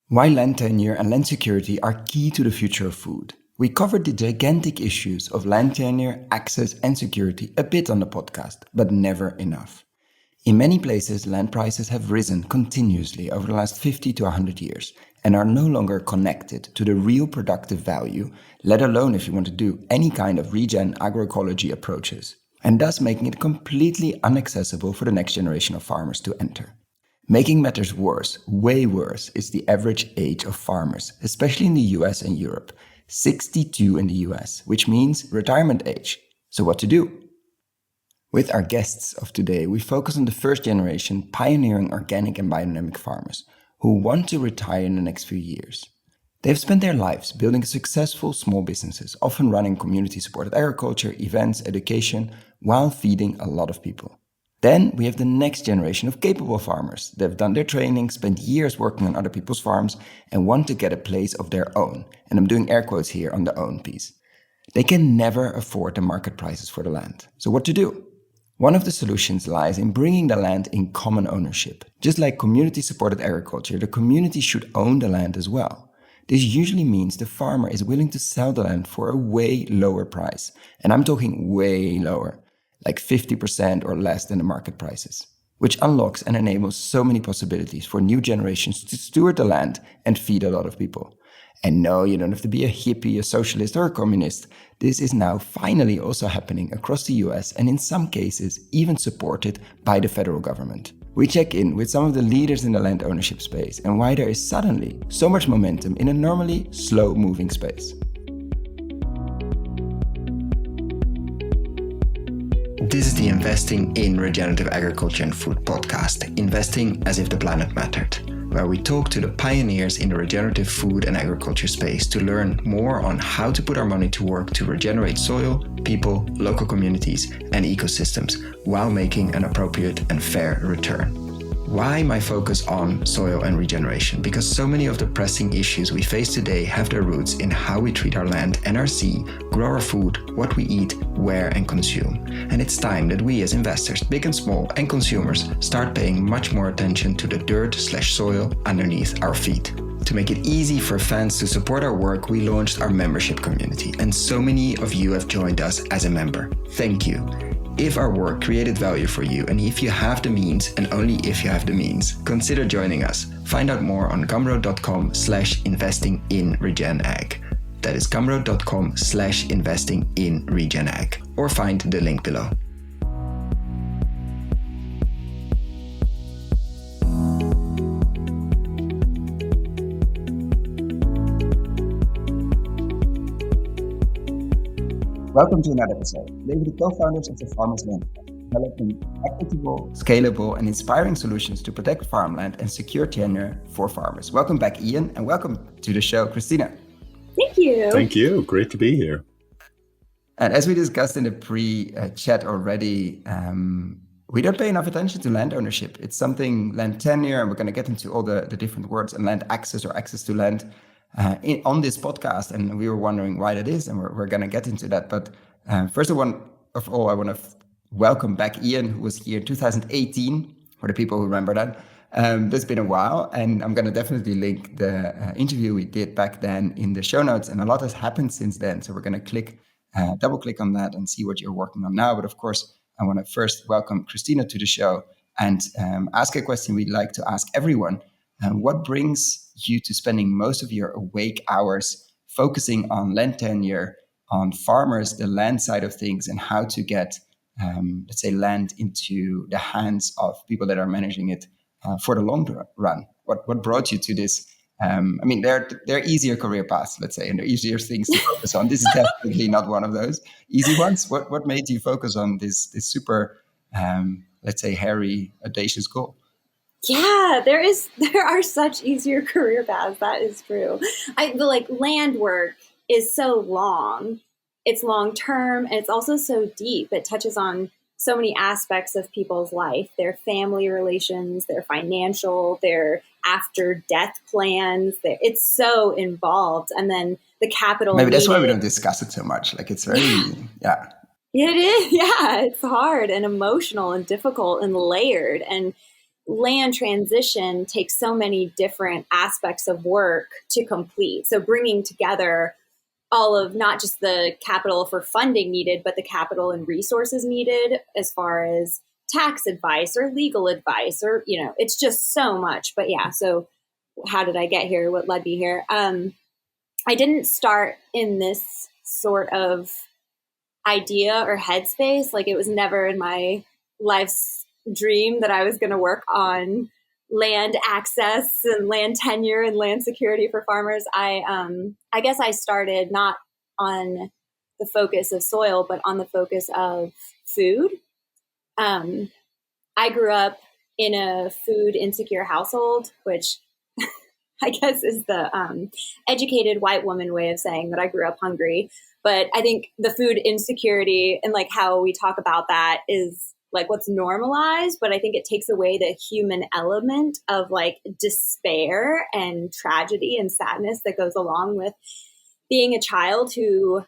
Why land tenure and land security are key to the future of food. We covered the gigantic issues of land tenure, access and security a bit on the podcast, but never enough. In many places, land prices have risen continuously over the last 50 to 100 years and are no longer connected to the real productive value, let alone if you want to do any kind of regen agroecology approaches, and thus making it completely inaccessible for the next generation of farmers to enter. Making matters worse, way worse, is the average age of farmers, especially in the US and Europe. 62 in the US, which means retirement age. So what to do? With our guests of today, we focus on the first generation pioneering organic and biodynamic farmers who want to retire in the next few years. They've spent their lives building successful small businesses, often running community-supported agriculture, events, education, while feeding a lot of people. Then we have the next generation of capable farmers. They've done their training, spent years working on other people's farms, and want to get a place of their own. And I'm doing air quotes here on the own piece. They can never afford the market prices for the land. So what to do? One of the solutions lies in bringing the land in common ownership. Just like community-supported agriculture, the community should own the land as well. This usually means the farmer is willing to sell the land for a way lower price. And I'm talking way lower, like 50% or less than the market prices, which unlocks and enables so many possibilities for new generations to steward the land and feed a lot of people. And no, you don't have to be a hippie, a socialist, or a communist. This is now finally also happening across the US and in some cases even supported by the federal government. We check in with some of the leaders in the land ownership space and why there is suddenly so much momentum in a normally slow-moving space. This is the Investing in Regenerative Agriculture and Food podcast, investing as if the planet mattered, where we talk to the pioneers in the regenerative food and agriculture space to learn more on how to put our money to work to regenerate soil, people, local communities, and ecosystems while making an appropriate and fair return. Why my focus on soil and regeneration? Because so many of the pressing issues we face today have their roots in how we treat our land and our sea, grow our food, what we eat, where and consume. And it's time that we as investors, big and small, and consumers start paying much more attention to the dirt/soil underneath our feet. To make it easy for fans to support our work, we launched our membership community, and so many of you have joined us as a member. Thank you. If our work created value for you, and if you have the means, and only if you have the means, consider joining us. Find out more on gumroad.com/investing-in-regen-ag. That is gumroad.com/investing-in-regen-ag, or find the link below. Welcome to another episode. Today with the co-founders of the Farmers Land Trust, developing equitable, scalable, and inspiring solutions to protect farmland and secure tenure for farmers. Welcome back, Ian, and welcome to the show, Kristina. Thank you. Thank you. Great to be here. And as we discussed in the pre-chat already, we don't pay enough attention to land ownership. It's something, land tenure, and we're going to get into all the different words, and land access or access to land on this podcast, and we were wondering why that is, and we're going to get into that. But first of all, I want to welcome back Ian, who was here in 2018, for the people who remember that. That's been a while, and I'm going to definitely link the interview we did back then in the show notes, and a lot has happened since then, so we're going to double click on that and see what you're working on now. But of course, I want to first welcome Kristina to the show and ask a question we'd like to ask everyone. What brings you to spending most of your awake hours focusing on land tenure, on farmers, the land side of things, and how to get, let's say, land into the hands of people that are managing it for the long run? What brought you to this? I mean, there are easier career paths, let's say, and there are easier things to focus on. This is definitely not one of those easy ones. What made you focus on this super, let's say, hairy, audacious goal? Yeah, there are such easier career paths. That is true. Land work is so long. It's long term, and it's also so deep. It touches on so many aspects of people's life, their family relations, their financial, their after death plans. It's so involved. And then the capital. Maybe that's why we don't discuss it so much. Like, it's very, yeah. It is. Yeah. It's hard and emotional and difficult and layered. And land transition takes so many different aspects of work to complete. So bringing together all of not just the capital for funding needed, but the capital and resources needed as far as tax advice or legal advice, or, you know, it's just so much. But yeah, so how did I get here? What led me here? I didn't start in this sort of idea or headspace. Like, it was never in my life's dream that I was going to work on land access and land tenure and land security for farmers. I guess I started not on the focus of soil, but on the focus of food. I grew up in a food insecure household, which I guess is the educated white woman way of saying that I grew up hungry. But I think the food insecurity and like how we talk about that is like what's normalized, but I think it takes away the human element of like despair and tragedy and sadness that goes along with being a child who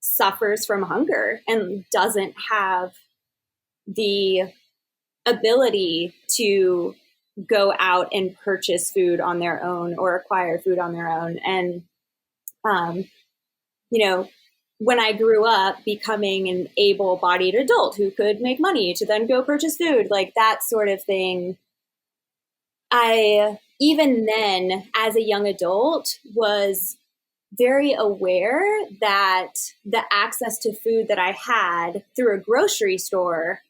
suffers from hunger and doesn't have the ability to go out and purchase food on their own or acquire food on their own. And, you know, when I grew up becoming an able-bodied adult who could make money to then go purchase food, like that sort of thing, I, even then, as a young adult, was very aware that the access to food that I had through a grocery store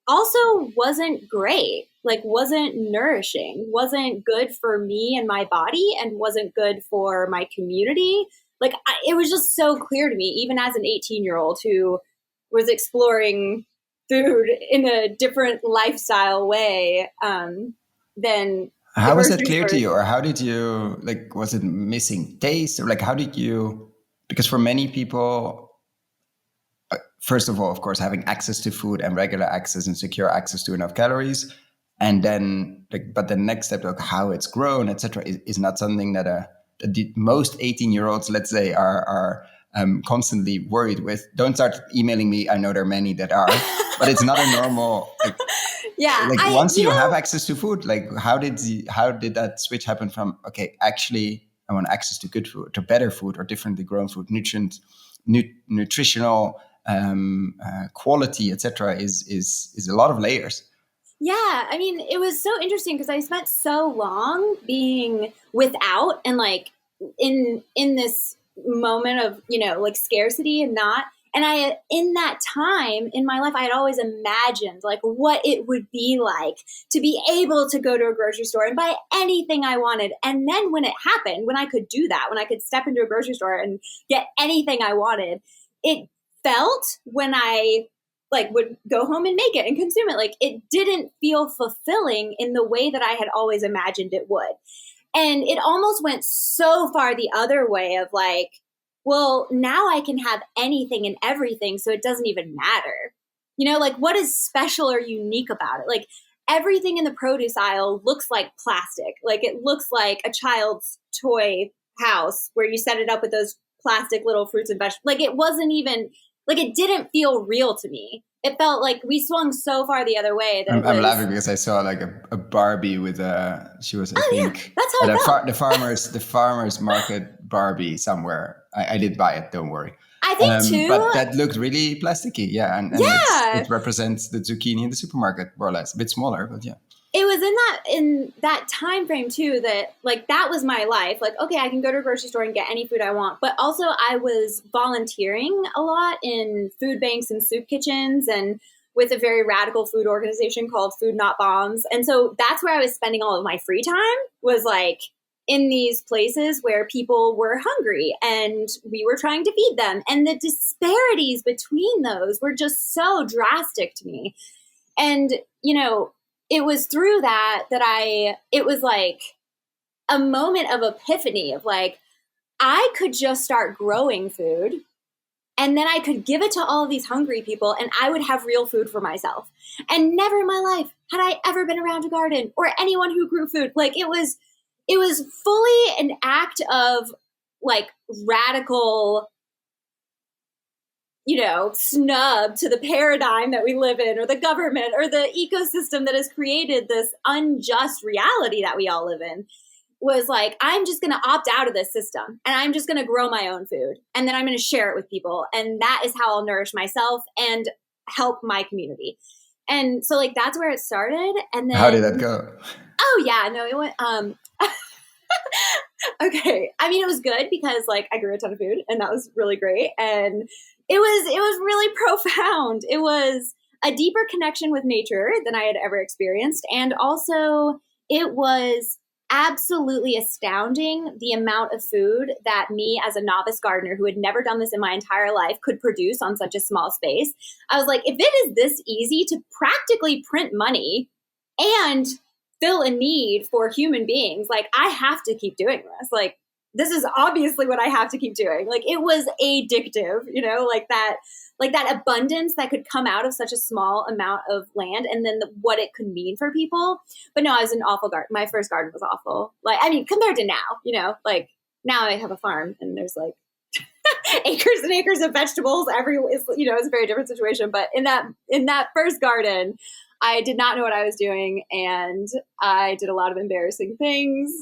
also wasn't great, like wasn't nourishing, wasn't good for me and my body, and wasn't good for my community. Like, it was just so clear to me, even as an 18-year-old who was exploring food in a different lifestyle way than the How was that grocery clear to store. you? Or how did you, like, was it missing taste? Or like, how did you, because for many people, first of all, of course, having access to food and regular access and secure access to enough calories. And then, like, but the next step, like how it's grown, etc., is not something that most 18-year-olds, let's say, are constantly worried with. Don't start emailing me. I know there are many that are, but it's not a normal. Yeah, Like once you have access to food, like how did that switch happen from okay, actually I want access to good food, to better food, or differently grown food, nutritional quality, etc. is a lot of layers. Yeah, I mean, it was so interesting because I spent so long being without and like in this moment of, you know, like scarcity and not. And I, in that time in my life, I had always imagined like what it would be like to be able to go to a grocery store and buy anything I wanted. And then when it happened, when I could do that, when I could step into a grocery store and get anything I wanted, it felt, when I like would go home and make it and consume it, like it didn't feel fulfilling in the way that I had always imagined it would. And it almost went so far the other way of like, well, now I can have anything and everything, so it doesn't even matter. You know, like what is special or unique about it? Like everything in the produce aisle looks like plastic. Like it looks like a child's toy house where you set it up with those plastic little fruits and vegetables. Like it wasn't even, like it didn't feel real to me. It felt like we swung so far the other way that I'm laughing because I saw like a Barbie with she was, I think, yeah, that's how at I felt. the farmers market Barbie somewhere. I did buy it, don't worry. I think too. But that looked really plasticky, yeah, and Yeah, it represents the zucchini in the supermarket more or less, a bit smaller, but yeah. it was in that time frame too that like that was my life. Like, okay, I can go to a grocery store and get any food I want. But also I was volunteering a lot in food banks and soup kitchens and with a very radical food organization called Food Not Bombs. And so that's where I was spending all of my free time, was like in these places where people were hungry and we were trying to feed them. And the disparities between those were just so drastic to me. And, you know, it was through that it was like a moment of epiphany of like, I could just start growing food and then I could give it to all of these hungry people and I would have real food for myself. And never in my life had I ever been around a garden or anyone who grew food. Like it was fully an act of like radical snub to the paradigm that we live in, or the government, or the ecosystem that has created this unjust reality that we all live in, was like, I'm just going to opt out of this system, and I'm just going to grow my own food, and then I'm going to share it with people. And that is how I'll nourish myself and help my community. And so like, that's where it started. And then how did that go? Oh yeah, no, it went, okay. I mean, it was good because like I grew a ton of food, and that was really great. And it was really profound. It was a deeper connection with nature than I had ever experienced. And also it was absolutely astounding the amount of food that me as a novice gardener who had never done this in my entire life could produce on such a small space. I was like, if it is this easy to practically print money and fill a need for human beings, like I have to keep doing this. Like, this is obviously what I have to keep doing. Like, it was addictive, like that abundance that could come out of such a small amount of land, and then what it could mean for people. But no, I was an awful garden. My first garden was awful. Like, I mean, compared to now, like now I have a farm and there's like acres and acres of vegetables. It's a very different situation. But in that first garden, I did not know what I was doing, and I did a lot of embarrassing things.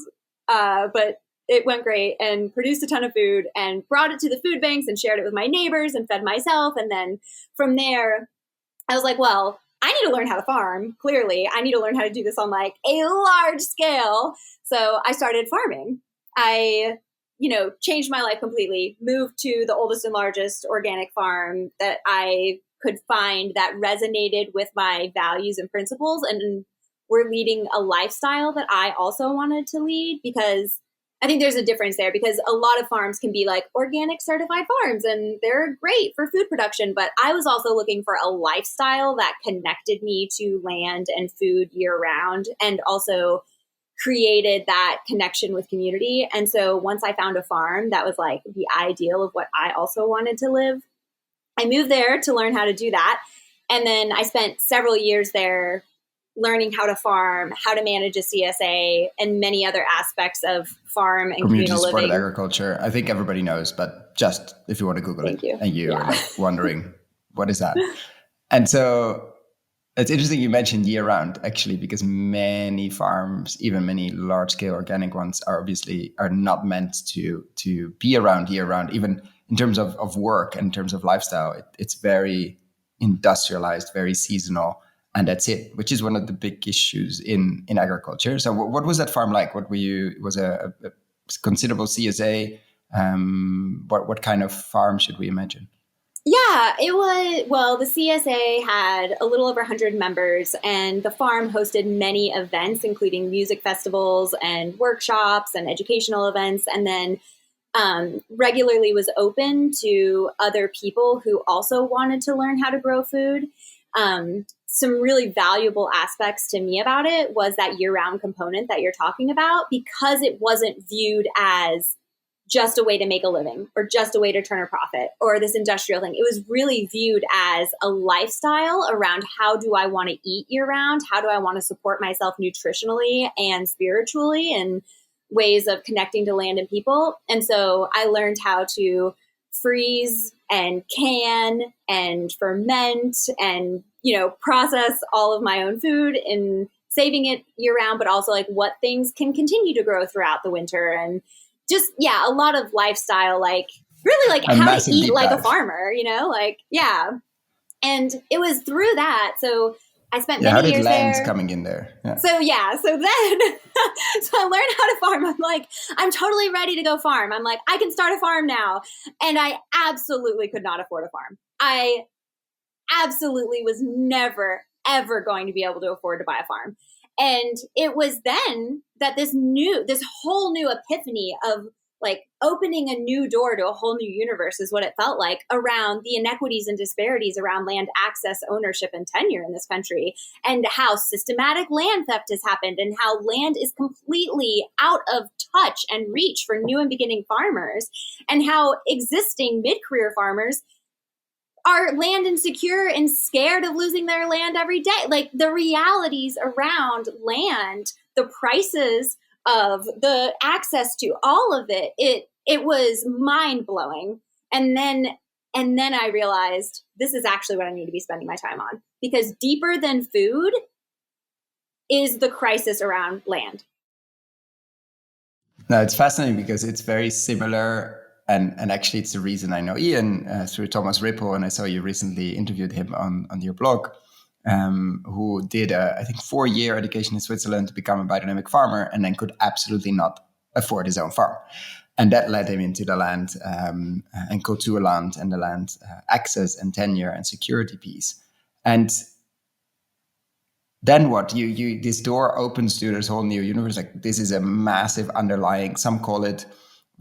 But it went great, and produced a ton of food, and brought it to the food banks and shared it with my neighbors and fed myself. And then from there, I was like, well, I need to learn how to farm. Clearly, I need to learn how to do this on like a large scale. So I started farming. I, changed my life completely, moved to the oldest and largest organic farm that I could find that resonated with my values and principles, and were leading a lifestyle that I also wanted to lead. Because I think there's a difference there, because a lot of farms can be like organic certified farms and they're great for food production. But I was also looking for a lifestyle that connected me to land and food year round, and also created that connection with community. And so once I found a farm that was like the ideal of what I also wanted to live, I moved there to learn how to do that. And then I spent several years there learning how to farm, how to manage a CSA, and many other aspects of farm and community communal supported living. agriculture. I think everybody knows, but just if you want to Google Thank it, you. and you Yeah. are like wondering, what is that? And so it's interesting you mentioned year round, actually, because many farms, even many large scale organic ones, are not meant to be around year round. Even in terms of work and in terms of lifestyle, it's very industrialized, very seasonal. And that's it, which is one of the big issues in agriculture. So what was that farm like? Was a considerable CSA? What kind of farm should we imagine? Yeah, it was, well, the CSA had a little over 100 members, and the farm hosted many events, including music festivals and workshops and educational events, and then regularly was open to other people who also wanted to learn how to grow food. Some really valuable aspects to me about it was that year-round component that you're talking about, because it wasn't viewed as just a way to make a living or just a way to turn a profit or this industrial thing. It was really viewed as a lifestyle around, how do I want to eat year round? How do I want to support myself nutritionally and spiritually, and ways of connecting to land and people. And so I learned how to freeze and can and ferment and, process all of my own food and saving it year round, but also like what things can continue to grow throughout the winter. And just, a lot of lifestyle, like really like how to eat like a farmer, yeah. And it was through that. So I spent many years there. How did land coming in there? Yeah. So then, so I learned how to farm. I'm like, I'm totally ready to go farm. I'm like, I can start a farm now. And I absolutely could not afford a farm. I absolutely was never, ever going to be able to afford to buy a farm. And it was then that this whole new epiphany of like opening a new door to a whole new universe is what it felt like, around the inequities and disparities around land access, ownership, and tenure in this country, and how systematic land theft has happened, and how land is completely out of touch and reach for new and beginning farmers, and how existing mid-career farmers are land insecure and scared of losing their land every day. Like the realities around land, the prices of the access to all of it, it was mind blowing. And then And then I realized this is actually what I need to be spending my time on, because deeper than food is the crisis around land. No, it's fascinating because it's very similar. And actually, it's the reason I know Ian through Thomas Ripple. And I saw you recently interviewed him on your blog, who did, I think, 4-year education in Switzerland to become a biodynamic farmer and then could absolutely not afford his own farm. And that led him into the land and culture land and the land access and tenure and security piece. And then what? You this door opens to this whole new universe. Like, this is a massive underlying. Some call it,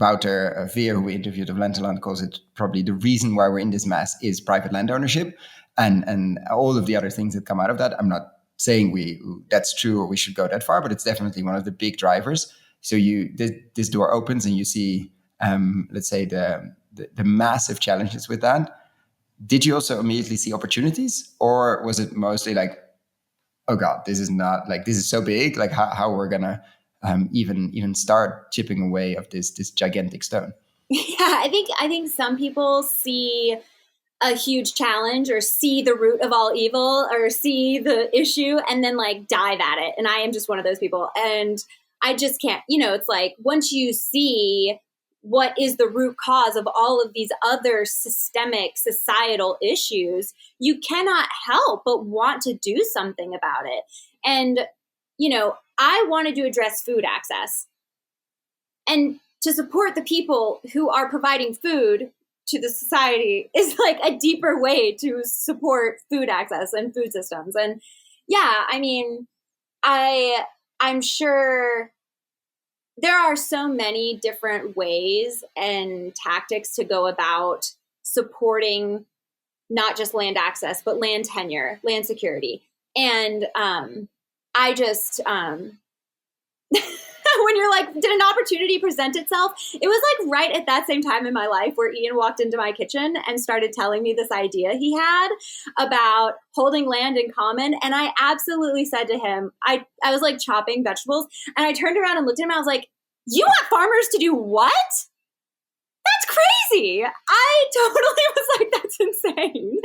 Wouter Veer, who we interviewed of Lenteland, calls it probably the reason why we're in this mess is private land ownership, and all of the other things that come out of that. I'm not saying that's true or we should go that far, but it's definitely one of the big drivers. So this door opens and you see, let's say the massive challenges with that. Did you also immediately see opportunities, or was it mostly like, oh God, this is so big, like how we're gonna even start chipping away of this gigantic stone? Yeah, I think some people see a huge challenge or see the root of all evil or see the issue and then like dive at it. And I am just one of those people. And I just can't, it's like once you see what is the root cause of all of these other systemic societal issues, you cannot help but want to do something about it. And, I wanted to address food access and to support the people who are providing food to the society is like a deeper way to support food access and food systems. And yeah, I mean, I'm sure there are so many different ways and tactics to go about supporting not just land access, but land tenure, land security. And I just, when you're like, did an opportunity present itself? It was like right at that same time in my life where Ian walked into my kitchen and started telling me this idea he had about holding land in common. And I absolutely said to him, I was like chopping vegetables and I turned around and looked at him. I was like, you want farmers to do what? That's crazy. I totally was like, that's insane.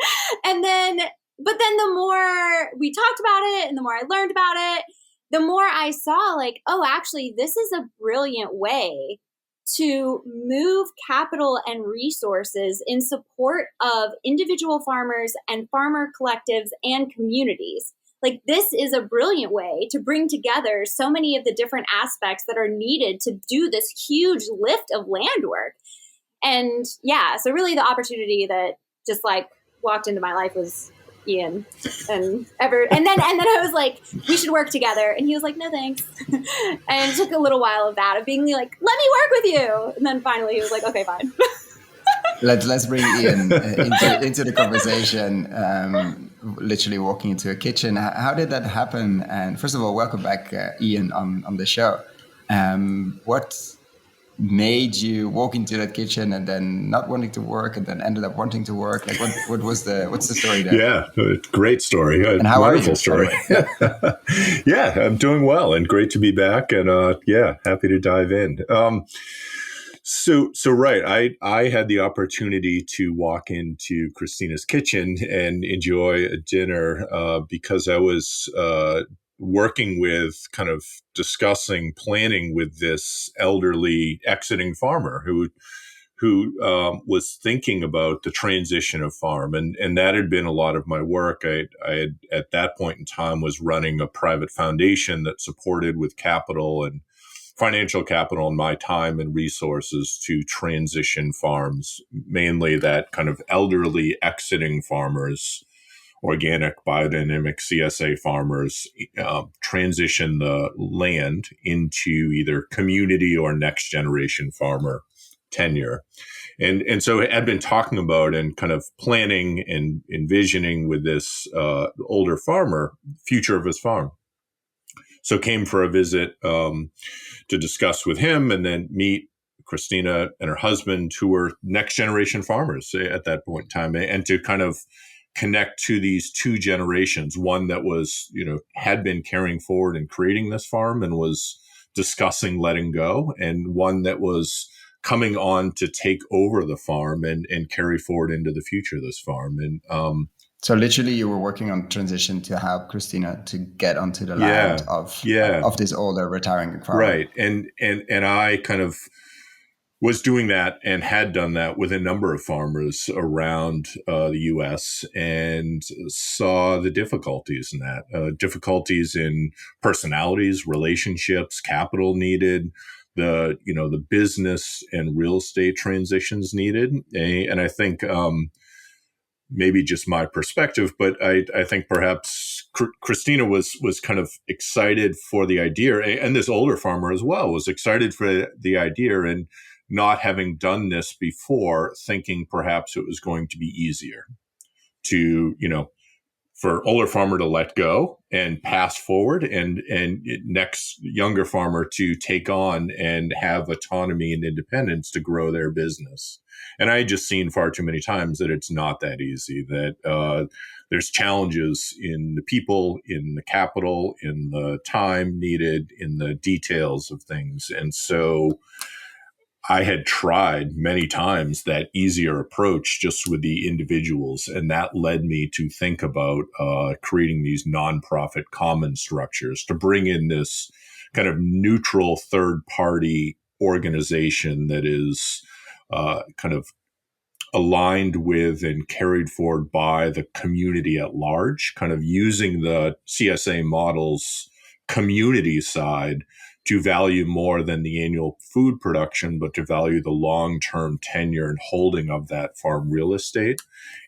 But then the more we talked about it and the more I learned about it, the more I saw like, oh, actually, this is a brilliant way to move capital and resources in support of individual farmers and farmer collectives and communities. Like, this is a brilliant way to bring together so many of the different aspects that are needed to do this huge lift of land work. And yeah, so really the opportunity that just like walked into my life was Ian and then I was like, we should work together. And he was like, no, thanks. And it took a little while of that, of being like, let me work with you. And then finally he was like, okay, fine. Let's bring Ian into the conversation, literally walking into a kitchen. How did that happen? And first of all, welcome back, Ian, on the show. What made you walk into that kitchen and then not wanting to work and then ended up wanting to work? Like, what's the story there? Yeah, great story. And how wonderful are you? Story. Yeah, I'm doing well and great to be back, and happy to dive in. So right, I had the opportunity to walk into Kristina's kitchen and enjoy a dinner because I was working with, kind of planning with this elderly exiting farmer who was thinking about the transition of farm, and that had been a lot of my work. I had at that point in time was running a private foundation that supported with capital and financial capital and my time and resources to transition farms, mainly that kind of elderly exiting farmers, organic, biodynamic, CSA farmers, transition the land into either community or next generation farmer tenure. And so I'd been talking about and kind of planning and envisioning with this older farmer, future of his farm. So came for a visit to discuss with him and then meet Kristina and her husband, who were next generation farmers at that point in time, and to kind of connect to these two generations, one that was, had been carrying forward and creating this farm and was discussing letting go, and one that was coming on to take over the farm and carry forward into the future of this farm. And so literally you were working on transition to help Kristina to get onto the land of this older retiring farmer. Right. And I kind of was doing that and had done that with a number of farmers around the U.S. and saw the difficulties in that, difficulties in personalities, relationships, capital needed, the business and real estate transitions needed. And I think maybe just my perspective, but I think perhaps Kristina was kind of excited for the idea, and this older farmer as well was excited for the idea, and not having done this before, thinking perhaps it was going to be easier to, for older farmer to let go and pass forward, and next younger farmer to take on and have autonomy and independence to grow their business. And I had just seen far too many times that it's not that easy, that there's challenges in the people, in the capital, in the time needed, in the details of things. And so I had tried many times that easier approach just with the individuals, and that led me to think about creating these nonprofit common structures to bring in this kind of neutral third-party organization that is kind of aligned with and carried forward by the community at large, kind of using the CSA model's community side to value more than the annual food production, but to value the long-term tenure and holding of that farm real estate,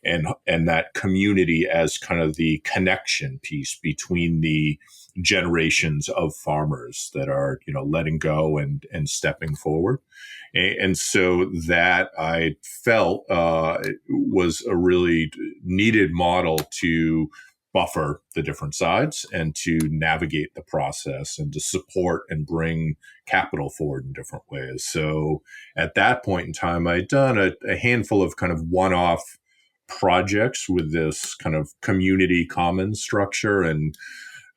and that community as kind of the connection piece between the generations of farmers that are, letting go and stepping forward. And so that I felt was a really needed model to buffer the different sides and to navigate the process and to support and bring capital forward in different ways. So at that point in time, I'd done a handful of kind of one-off projects with this kind of community commons structure, and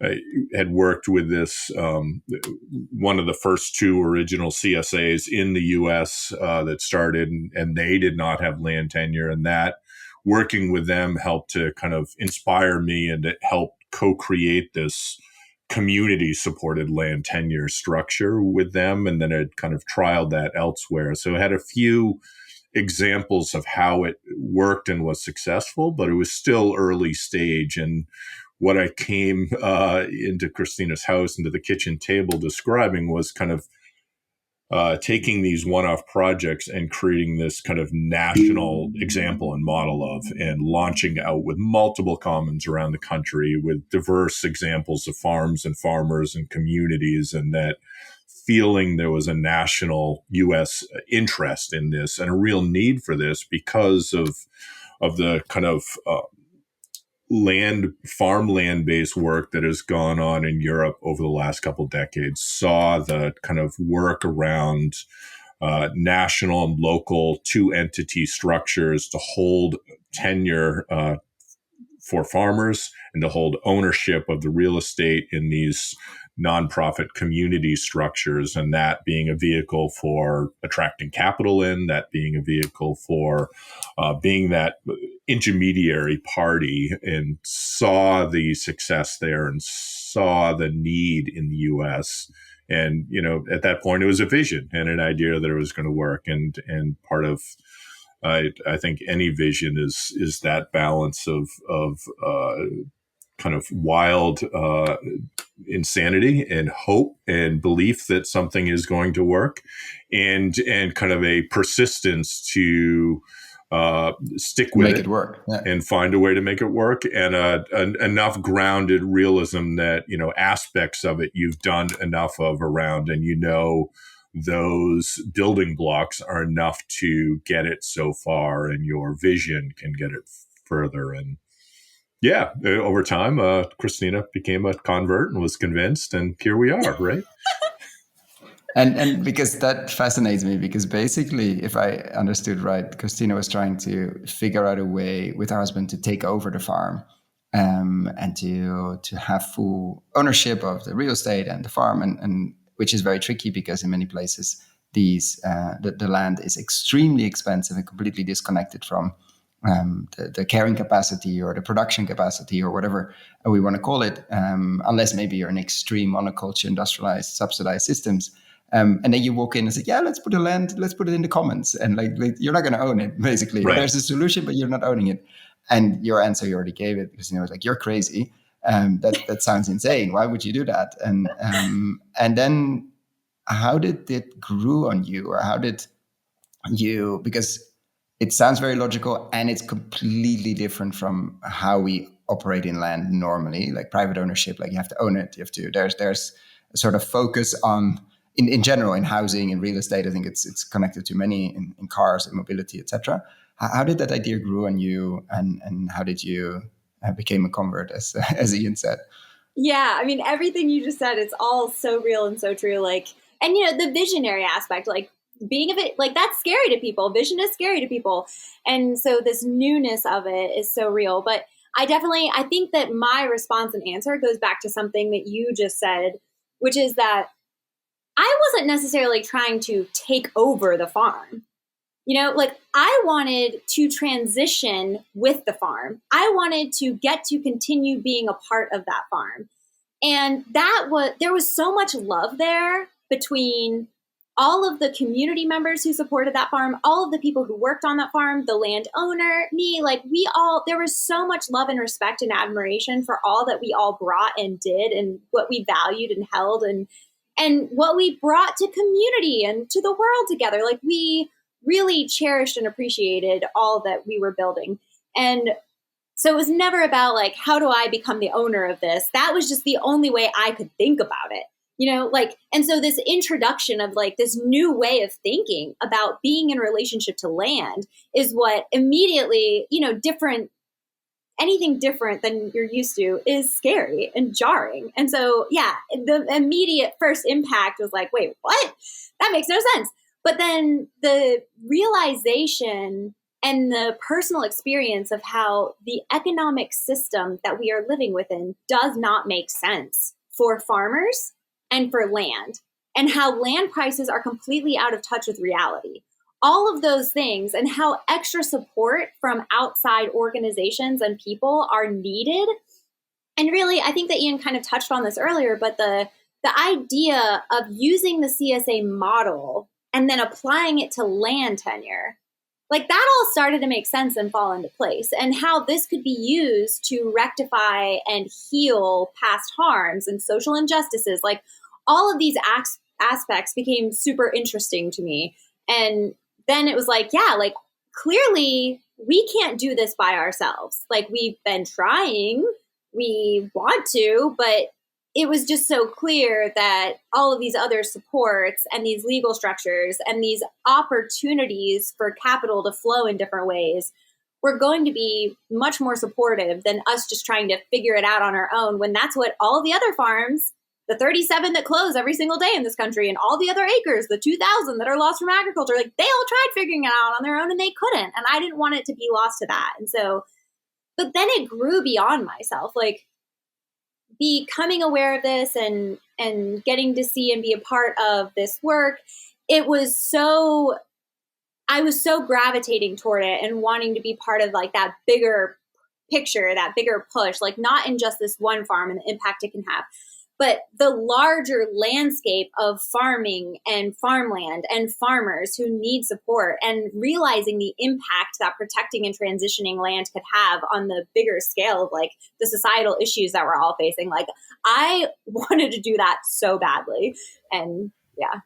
I had worked with this, one of the first two original CSAs in the U.S. That started, and they did not have land tenure, and that working with them helped to kind of inspire me, and it helped co-create this community-supported land tenure structure with them, and then it kind of trialed that elsewhere. So it had a few examples of how it worked and was successful, but it was still early stage. And what I came into Kristina's house, into the kitchen table describing, was kind of taking these one-off projects and creating this kind of national example and model of, and launching out with multiple commons around the country with diverse examples of farms and farmers and communities, and that feeling there was a national U.S. interest in this and a real need for this because of the kind of farmland-based work that has gone on in Europe over the last couple of decades, saw the kind of work around national and local two-entity structures to hold tenure for farmers and to hold ownership of the real estate in these nonprofit community structures, and that being a vehicle for attracting capital in, that being a vehicle for being that intermediary party, and saw the success there and saw the need in the U.S. And, at that point, it was a vision and an idea that it was going to work. And part of, I think any vision is that balance of kind of wild insanity and hope and belief that something is going to work, and kind of a persistence to stick with make it work, and find a way to make it work, and enough grounded realism that aspects of it you've done enough of around, and those building blocks are enough to get it so far, and your vision can get it further. And yeah, over time, Kristina became a convert and was convinced, and here we are, right? And because that fascinates me, because basically, if I understood right, Kristina was trying to figure out a way with her husband to take over the farm, and to have full ownership of the real estate and the farm, and which is very tricky because in many places the land is extremely expensive and completely disconnected from the carrying capacity or the production capacity or whatever we want to call it, unless maybe you're in extreme monoculture, industrialized, subsidized systems. And then you walk in and say, yeah, let's put it in the commons. And like you're not going to own it, basically. Right. There's a solution, but you're not owning it. And your answer, you already gave it, because it's like, you're crazy. That sounds insane. Why would you do that? And then how did it grew on you, or how did you, because it sounds very logical and it's completely different from how we operate in land normally, like private ownership, like you have to own it. There's a sort of focus on, in general, in housing and real estate. I think it's connected to many in cars and mobility, etc. How did that idea grew on you, and how did you became a convert, as Ian said? Yeah, I mean, everything you just said, it's all so real and so true. Like, and the visionary aspect, like being of it, like that's scary to people. Vision is scary to people. And so this newness of it is so real. But I think that my response and answer goes back to something that you just said, which is that I wasn't necessarily trying to take over the farm. Like I wanted to transition with the farm. I wanted to get to continue being a part of that farm. And there was so much love there between all of the community members who supported that farm, all of the people who worked on that farm, the landowner, me, like there was so much love and respect and admiration for all that we all brought and did, and what we valued and held, and what we brought to community and to the world together. Like we really cherished and appreciated all that we were building. And so it was never about like, how do I become the owner of this? That was just the only way I could think about it, and so this introduction of like this new way of thinking about being in relationship to land is what immediately, anything different than you're used to is scary and jarring. And so, yeah, the immediate first impact was like, wait, what? That makes no sense. But then the realization and the personal experience of how the economic system that we are living within does not make sense for farmers and for land, and how land prices are completely out of touch with reality. All of those things, and how extra support from outside organizations and people are needed. And really, I think that Ian kind of touched on this earlier, but the idea of using the CSA model and then applying it to land tenure, like that all started to make sense and fall into place, and how this could be used to rectify and heal past harms and social injustices. Like all of these aspects became super interesting to me. And then it was like, yeah, like clearly we can't do this by ourselves. Like we've been trying, we want to, but it was just so clear that all of these other supports and these legal structures and these opportunities for capital to flow in different ways were going to be much more supportive than us just trying to figure it out on our own, when that's what all of the other farms, the 37 that close every single day in this country, and all the other acres, the 2,000 that are lost from agriculture, like they all tried figuring it out on their own and they couldn't. And I didn't want it to be lost to that. And so, but then it grew beyond myself, like becoming aware of this and getting to see and be a part of this work. I was so gravitating toward it and wanting to be part of like that bigger picture, that bigger push, like not in just this one farm and the impact it can have, but the larger landscape of farming and farmland and farmers who need support, and realizing the impact that protecting and transitioning land could have on the bigger scale of like the societal issues that we're all facing. Like I wanted to do that so badly. And yeah.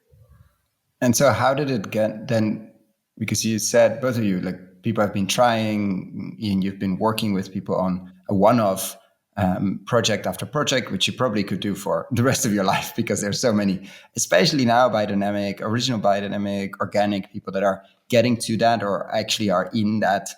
And so how did it get then? Because you said, both of you, like people have been trying, and you've been working with people on a one-off project after project, which you probably could do for the rest of your life, because there's so many, especially now, biodynamic, original biodynamic, organic people that are getting to that, or actually are in that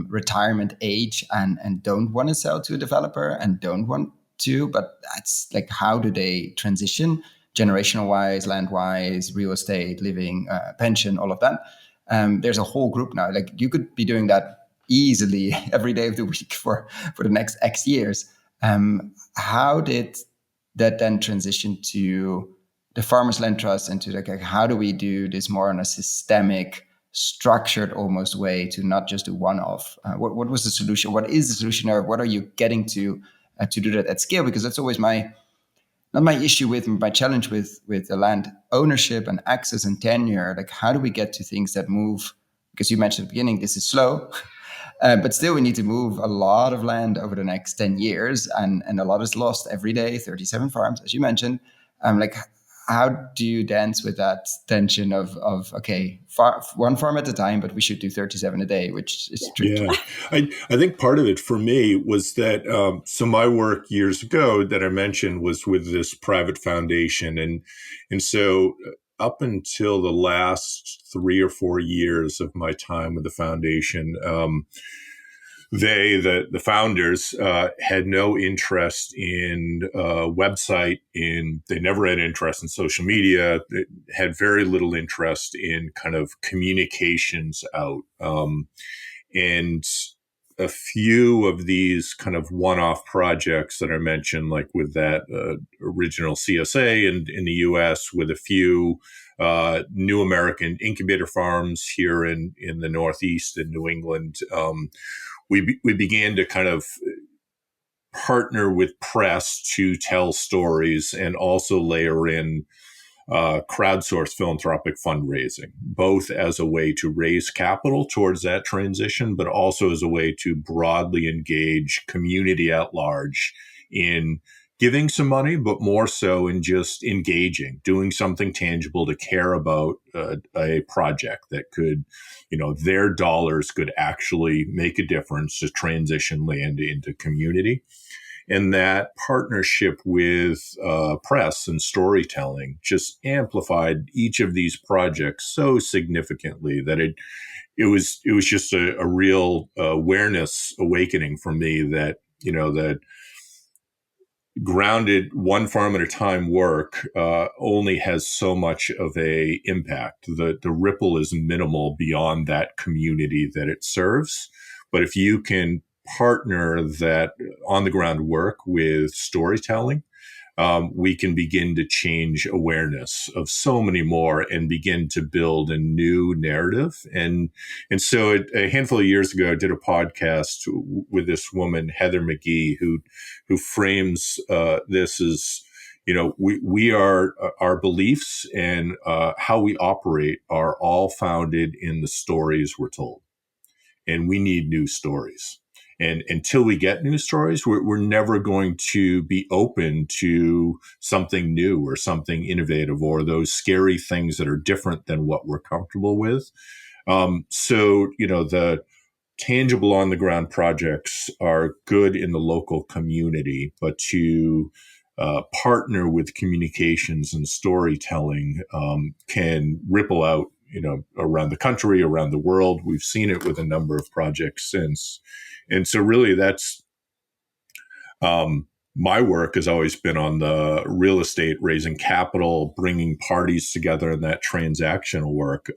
retirement age and don't want to sell to a developer and don't want to, but that's like, how do they transition generational wise, land wise, real estate, living, pension, all of that. There's a whole group now. Like you could be doing that easily every day of the week for the next X years. How did that then transition to the Farmers Land Trust into like how do we do this more on a systemic, structured almost way to not just do one-off. What was the solution? What is the solution, or what are you getting to do that at scale? Because that's always not my issue with my challenge with the land ownership and access and tenure. Like, how do we get to things that move? Because you mentioned at the beginning, this is slow, but still we need to move a lot of land over the next 10 years, and a lot is lost every day. 37 farms, as you mentioned. Like, how do you dance with that tension of okay, one farm at a time, but we should do 37 a day, which is tricky. Yeah, I think part of it for me was that so my work years ago that I mentioned was with this private foundation, and so up until the last 3 or 4 years of my time with the foundation, the founders had no interest in website. They never had interest in social media. They had very little interest in kind of communications out. And a few of these kind of one-off projects that I mentioned, like with that original CSA in the U.S., with a few new American incubator farms here in the Northeast in New England, we began to kind of partner with press to tell stories and also layer in crowdsourced philanthropic fundraising, both as a way to raise capital towards that transition, but also as a way to broadly engage community at large in giving some money, but more so in just engaging, doing something tangible to care about a project that could, their dollars could actually make a difference to transition land into community. And that partnership with press and storytelling just amplified each of these projects so significantly that it was just a real awareness awakening for me that, that grounded one farm at a time work only has so much of a impact. The ripple is minimal beyond that community that it serves. But if you can partner that on the ground work with storytelling, we can begin to change awareness of so many more and begin to build a new narrative. And so a handful of years ago, I did a podcast with this woman, Heather McGee, who frames this as, we are, our beliefs and how we operate are all founded in the stories we're told. And we need new stories. And until we get new stories, we're never going to be open to something new or something innovative or those scary things that are different than what we're comfortable with. So, the tangible on the ground projects are good in the local community, but to partner with communications and storytelling can ripple out, around the country, around the world. We've seen it with a number of projects since. And so really that's my work has always been on the real estate, raising capital, bringing parties together in that transactional work.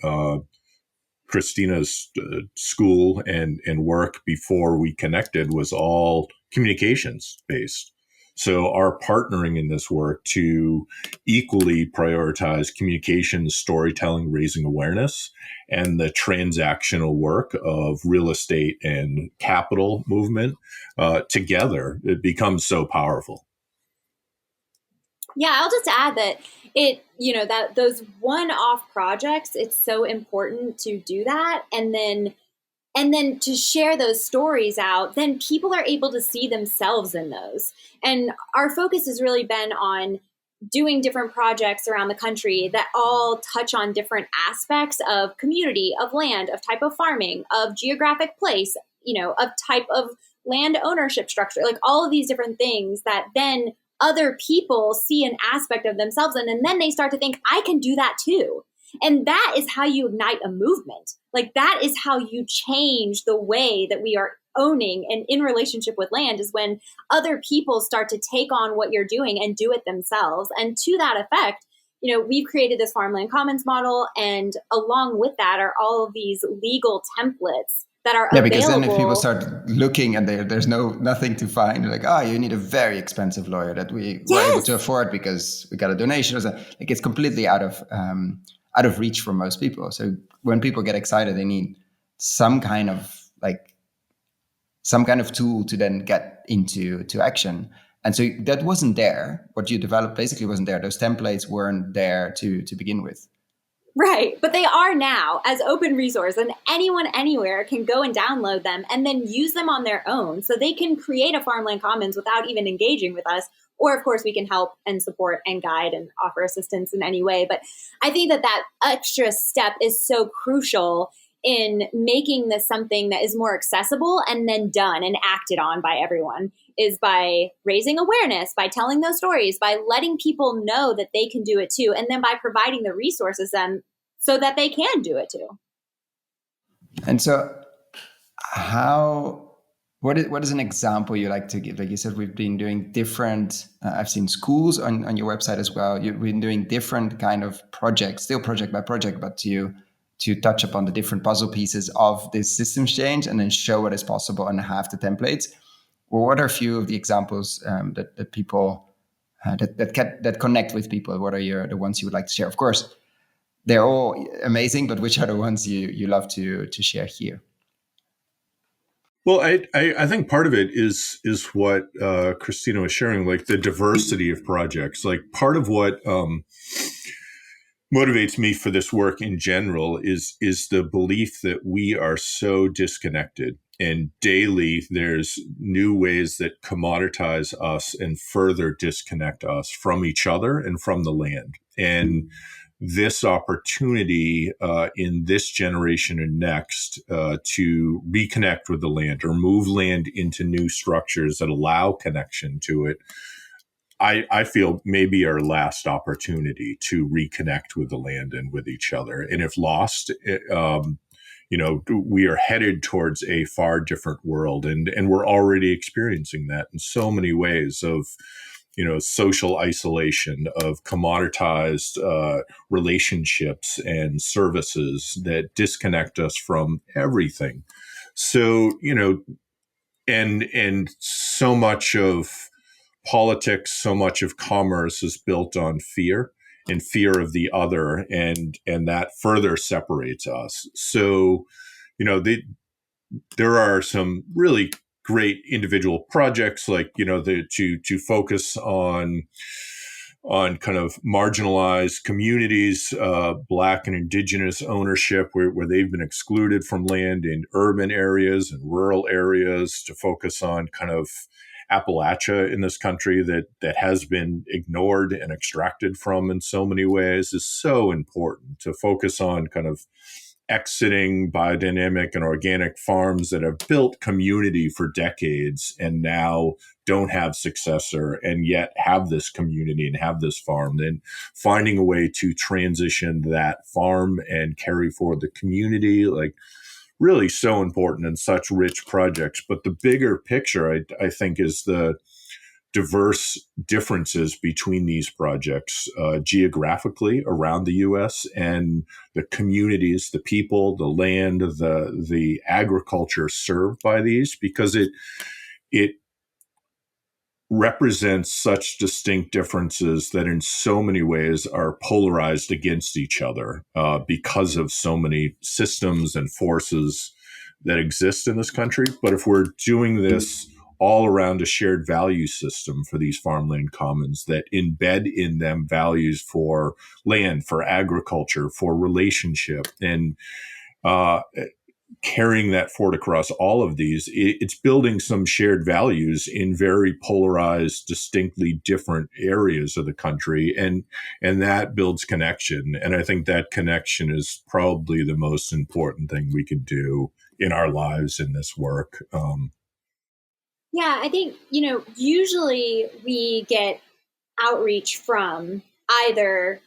Kristina's school and work before we connected was all communications based. So our partnering in this work to equally prioritize communications, storytelling, raising awareness, and the transactional work of real estate and capital movement together, it becomes so powerful. Yeah, I'll just add that that those one-off projects, it's so important to do that. And then to share those stories out, then people are able to see themselves in those. And our focus has really been on doing different projects around the country that all touch on different aspects of community, of land, of type of farming, of geographic place, of type of land ownership structure, like all of these different things that then other people see an aspect of themselves in, and then they start to think, I can do that too. And that is how you ignite a movement. Like that is how you change the way that we are owning and in relationship with land, is when other people start to take on what you're doing and do it themselves. And to that effect, we've created this farmland commons model. And along with that are all of these legal templates that are Yeah, because then if people available. start looking and there's nothing to find, they're like, oh, you need a very expensive lawyer that we were able to Yes, afford because we got a donation or something. Like it's completely out of reach for most people. So when people get excited, they need some kind of tool to then get into action. And so that wasn't there. What you developed basically wasn't there. Those templates weren't there to begin with. right. But they are now as open resource, and anyone anywhere can go and download them and then use them on their own. So they can create a farmland commons without even engaging with us. Or, of course, we can help and support and guide and offer assistance in any way. But I think that extra step is so crucial in making this something that is more accessible and then done and acted on by everyone, is by raising awareness, by telling those stories, by letting people know that they can do it too, and then by providing the resources then so that they can do it too. And so what is an example you like to give? Like you said, we've been doing different, I've seen schools on your website as well. You've been doing different kind of projects, still project by project, but to touch upon the different puzzle pieces of this systems change and then show what is possible and have the templates. Well, what are a few of the examples that people that connect with people? What are the ones you would like to share? Of course, they're all amazing, but which are the ones you love to share here? Well, I think part of it is what Kristina was sharing, like the diversity of projects. Like part of what motivates me for this work in general is the belief that we are so disconnected, and daily there's new ways that commoditize us and further disconnect us from each other and from the land. And this opportunity in this generation and next to reconnect with the land or move land into new structures that allow connection to it, I feel maybe our last opportunity to reconnect with the land and with each other. And if lost, we are headed towards a far different world. And we're already experiencing that in so many ways of, social isolation, of commoditized relationships and services that disconnect us from everything. So, and so much of politics, so much of commerce is built on fear and fear of the other, and that further separates us. So, there are some really great individual projects, like to focus on kind of marginalized communities, Black and Indigenous ownership, where they've been excluded from land in urban areas and rural areas, to focus on kind of Appalachia in this country that has been ignored and extracted from in so many ways, is so important. To focus on kind of exiting biodynamic and organic farms that have built community for decades and now don't have successor, and yet have this community and have this farm, then finding a way to transition that farm and carry forward the community, like really so important and such rich projects. But the bigger picture, I think, is the diverse differences between these projects geographically around the U.S. and the communities, the people, the land, the agriculture served by these, because it represents such distinct differences that in so many ways are polarized against each other because of so many systems and forces that exist in this country. But if we're doing this all around a shared value system for these farmland commons that embed in them values for land, for agriculture, for relationship, and carrying that forward across all of these, it's building some shared values in very polarized, distinctly different areas of the country, and that builds connection. And I think that connection is probably the most important thing we can do in our lives in this work. Yeah, I think, usually we get outreach from either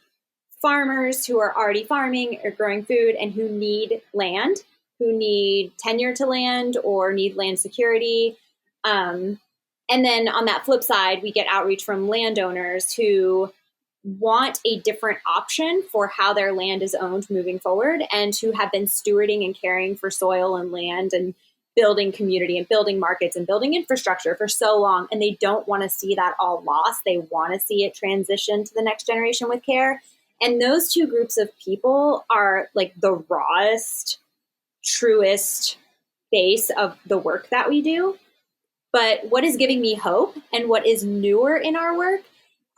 farmers who are already farming or growing food and who need land, who need tenure to land or need land security. And then on that flip side, we get outreach from landowners who want a different option for how their land is owned moving forward, and who have been stewarding and caring for soil and land and building community and building markets and building infrastructure for so long. And they don't want to see that all lost. They want to see it transition to the next generation with care. And those two groups of people are like the rawest, truest base of the work that we do. But what is giving me hope and what is newer in our work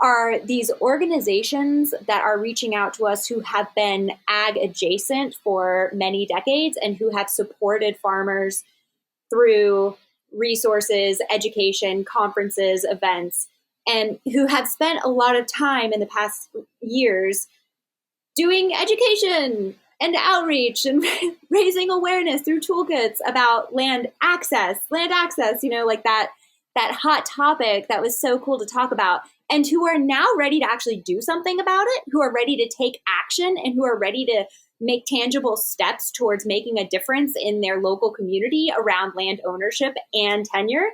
are these organizations that are reaching out to us who have been ag adjacent for many decades and who have supported farmers through resources, education, conferences, events, and who have spent a lot of time in the past years doing education and outreach and raising awareness through toolkits about land access, like that hot topic that was so cool to talk about, and who are now ready to actually do something about it, who are ready to take action, and who are ready to make tangible steps towards making a difference in their local community around land ownership and tenure.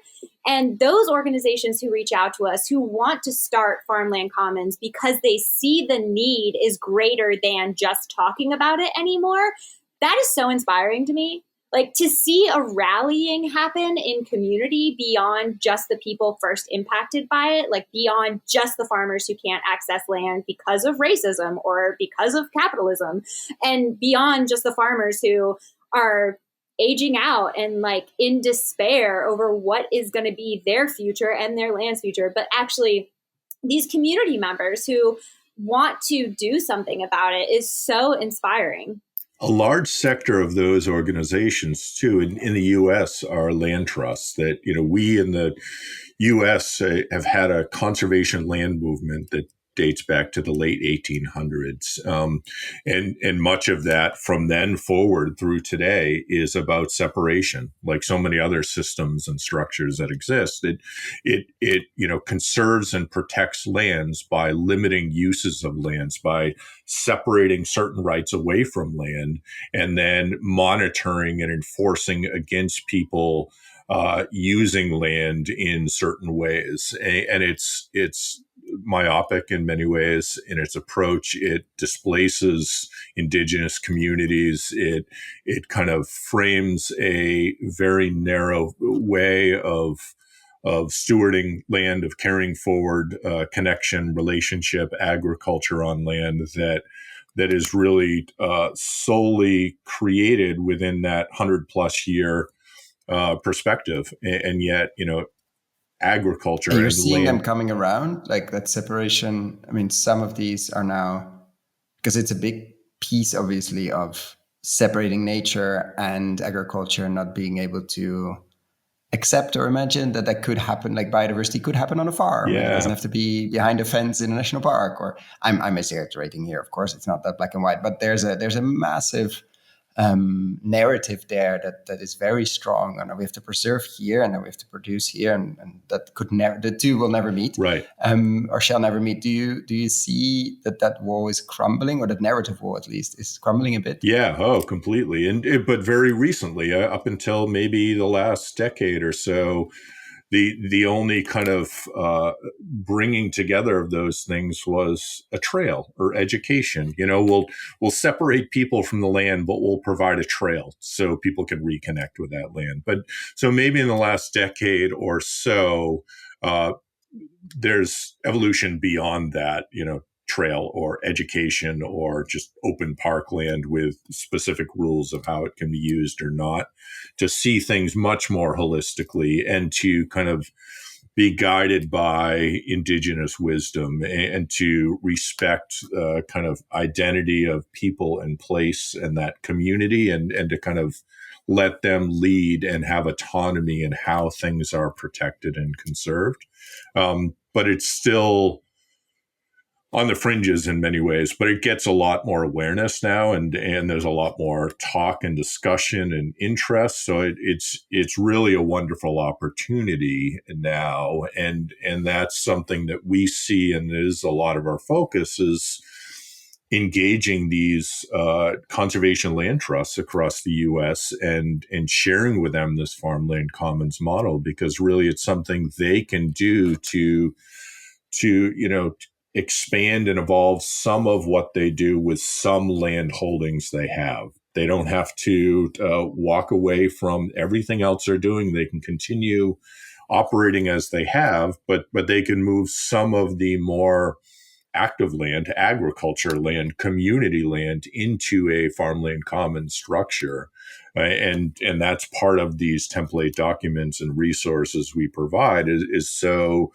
And those organizations who reach out to us, who want to start farmland commons because they see the need is greater than just talking about it anymore, that is so inspiring to me. Like, to see a rallying happen in community beyond just the people first impacted by it, like beyond just the farmers who can't access land because of racism or because of capitalism, and beyond just the farmers who are aging out and like in despair over what is going to be their future and their land's future, but actually these community members who want to do something about it is so inspiring. A large sector of those organizations, too, in the U.S. are land trusts that, we in the U.S. have had a conservation land movement that dates back to the late 1800s. And much of that from then forward through today is about separation, like so many other systems and structures that exist. It conserves and protects lands by limiting uses of lands, by separating certain rights away from land, and then monitoring and enforcing against people using land in certain ways. And it's myopic in many ways in its approach. It displaces indigenous communities. It kind of frames a very narrow way of stewarding land, of carrying forward connection, relationship, agriculture on land that is really solely created within that 100+ year perspective. And yet, agriculture and you're and seeing land. them coming around, like that separation. I mean, some of these are now, because it's a big piece, obviously, of separating nature and agriculture, not being able to accept or imagine that could happen, like biodiversity could happen on a farm. Yeah. It doesn't have to be behind a fence in a national park. Or I'm exaggerating here, of course, it's not that black and white, but there's a massive narrative there that is very strong, and we have to preserve here, and then we have to produce here, and that could never, the two will never meet, right? Or shall never meet. Do you see that wall is crumbling, or that narrative wall at least is crumbling a bit? Yeah, completely. But very recently, up until maybe the last decade or so, the only kind of bringing together of those things was a trail or education. We'll separate people from the land, but we'll provide a trail so people can reconnect with that land. But so maybe in the last decade or so, there's evolution beyond that, trail or education or just open parkland with specific rules of how it can be used or not, to see things much more holistically and to kind of be guided by indigenous wisdom and to respect kind of identity of people and place and that community, and to kind of let them lead and have autonomy in how things are protected and conserved. But it's still on the fringes in many ways, but it gets a lot more awareness now, and there's a lot more talk and discussion and interest. So it's really a wonderful opportunity now, and that's something that we see, and is a lot of our focus is engaging these conservation land trusts across the U.S. and sharing with them this farmland commons model, because really it's something they can do to expand and evolve some of what they do with some land holdings they have. They don't have to walk away from everything else they're doing. They can continue operating as they have, but they can move some of the more active land, agriculture land, community land into a farmland common structure. And that's part of these template documents and resources we provide is so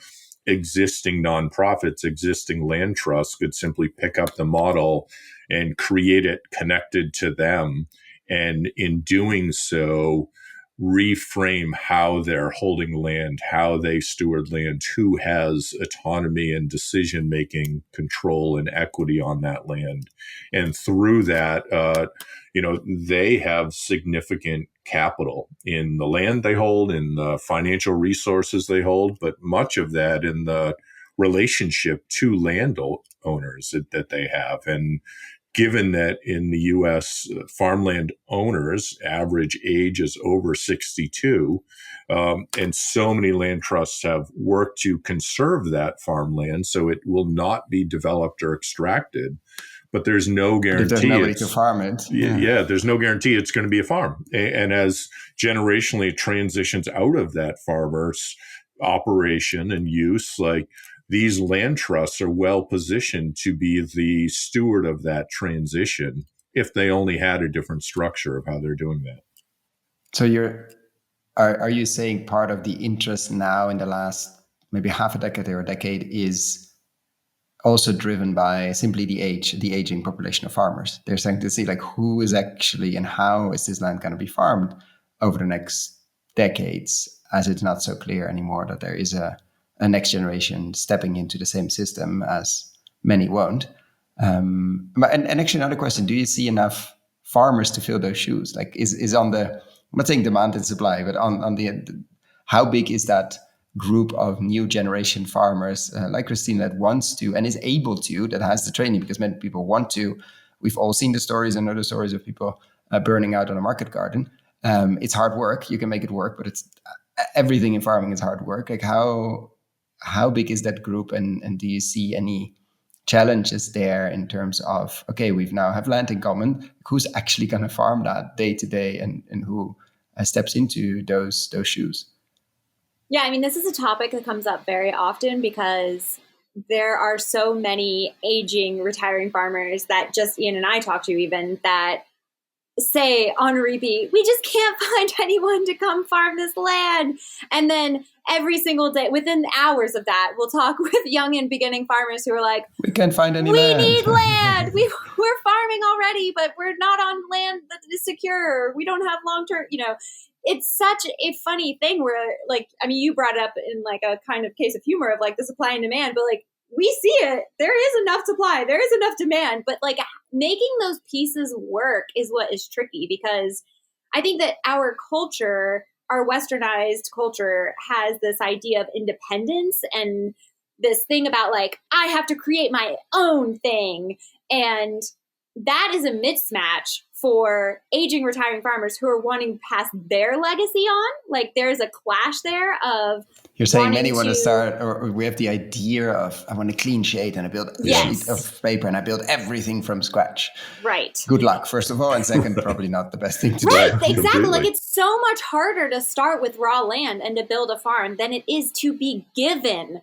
existing nonprofits, existing land trusts could simply pick up the model and create it connected to them. And in doing so, reframe how they're holding land, how they steward land, who has autonomy and decision-making control and equity on that land. And through that, they have significant capital in the land they hold, in the financial resources they hold, but much of that in the relationship to landowners that they have. And given that in the U.S., farmland owners' average age is over 62, and so many land trusts have worked to conserve that farmland so it will not be developed or extracted, but there's no guarantee. If there's nobody to farm it. Yeah, there's no guarantee it's going to be a farm. And as generationally it transitions out of that farmer's operation and use, like, these land trusts are well positioned to be the steward of that transition if they only had a different structure of how they're doing that. So are you saying part of the interest now in the last maybe half a decade or a decade is also driven by simply the aging population of farmers? They're starting to see like who is actually and how is this land going to be farmed over the next decades, as it's not so clear anymore that there is a next generation stepping into the same system, as many won't. And actually another question, do you see enough farmers to fill those shoes? Like is on the, I'm not saying demand and supply, but on the how big is that group of new generation farmers like Kristina that wants to and is able to, that has the training, because many people want to. We've all seen the stories and know the stories of people burning out on a market garden. It's hard work. You can make it work, but it's everything in farming is hard work. Like how big is that group, and do you see any challenges there in terms of, okay, we've now have land in common, who's actually going to farm that day to day, and who steps into those shoes? Yeah, I mean, this is a topic that comes up very often because there are so many aging, retiring farmers that just Ian and I talk to even that say on repeat, we just can't find anyone to come farm this land. And then every single day, within hours of that, we'll talk with young and beginning farmers who are like, we can't find any land. We need land. We're farming already, but we're not on land that is secure. We don't have long-term, it's such a funny thing where, like, I mean, you brought it up in like a kind of case of humor of like the supply and demand, but like, we see it. There is enough supply. There is enough demand. But like making those pieces work is what is tricky, because I think that our culture, our westernized culture, has this idea of independence and this thing about like, I have to create my own thing. And that is a mismatch for aging, retiring farmers who are wanting to pass their legacy on. Like there's a clash there of, you're saying many want to start, or we have the idea of, I want a clean sheet and I build a sheet of paper and I build everything from scratch. Right. Good luck, first of all. And second, probably not the best thing to do. Right, exactly. Completely. Like it's so much harder to start with raw land and to build a farm than it is to be given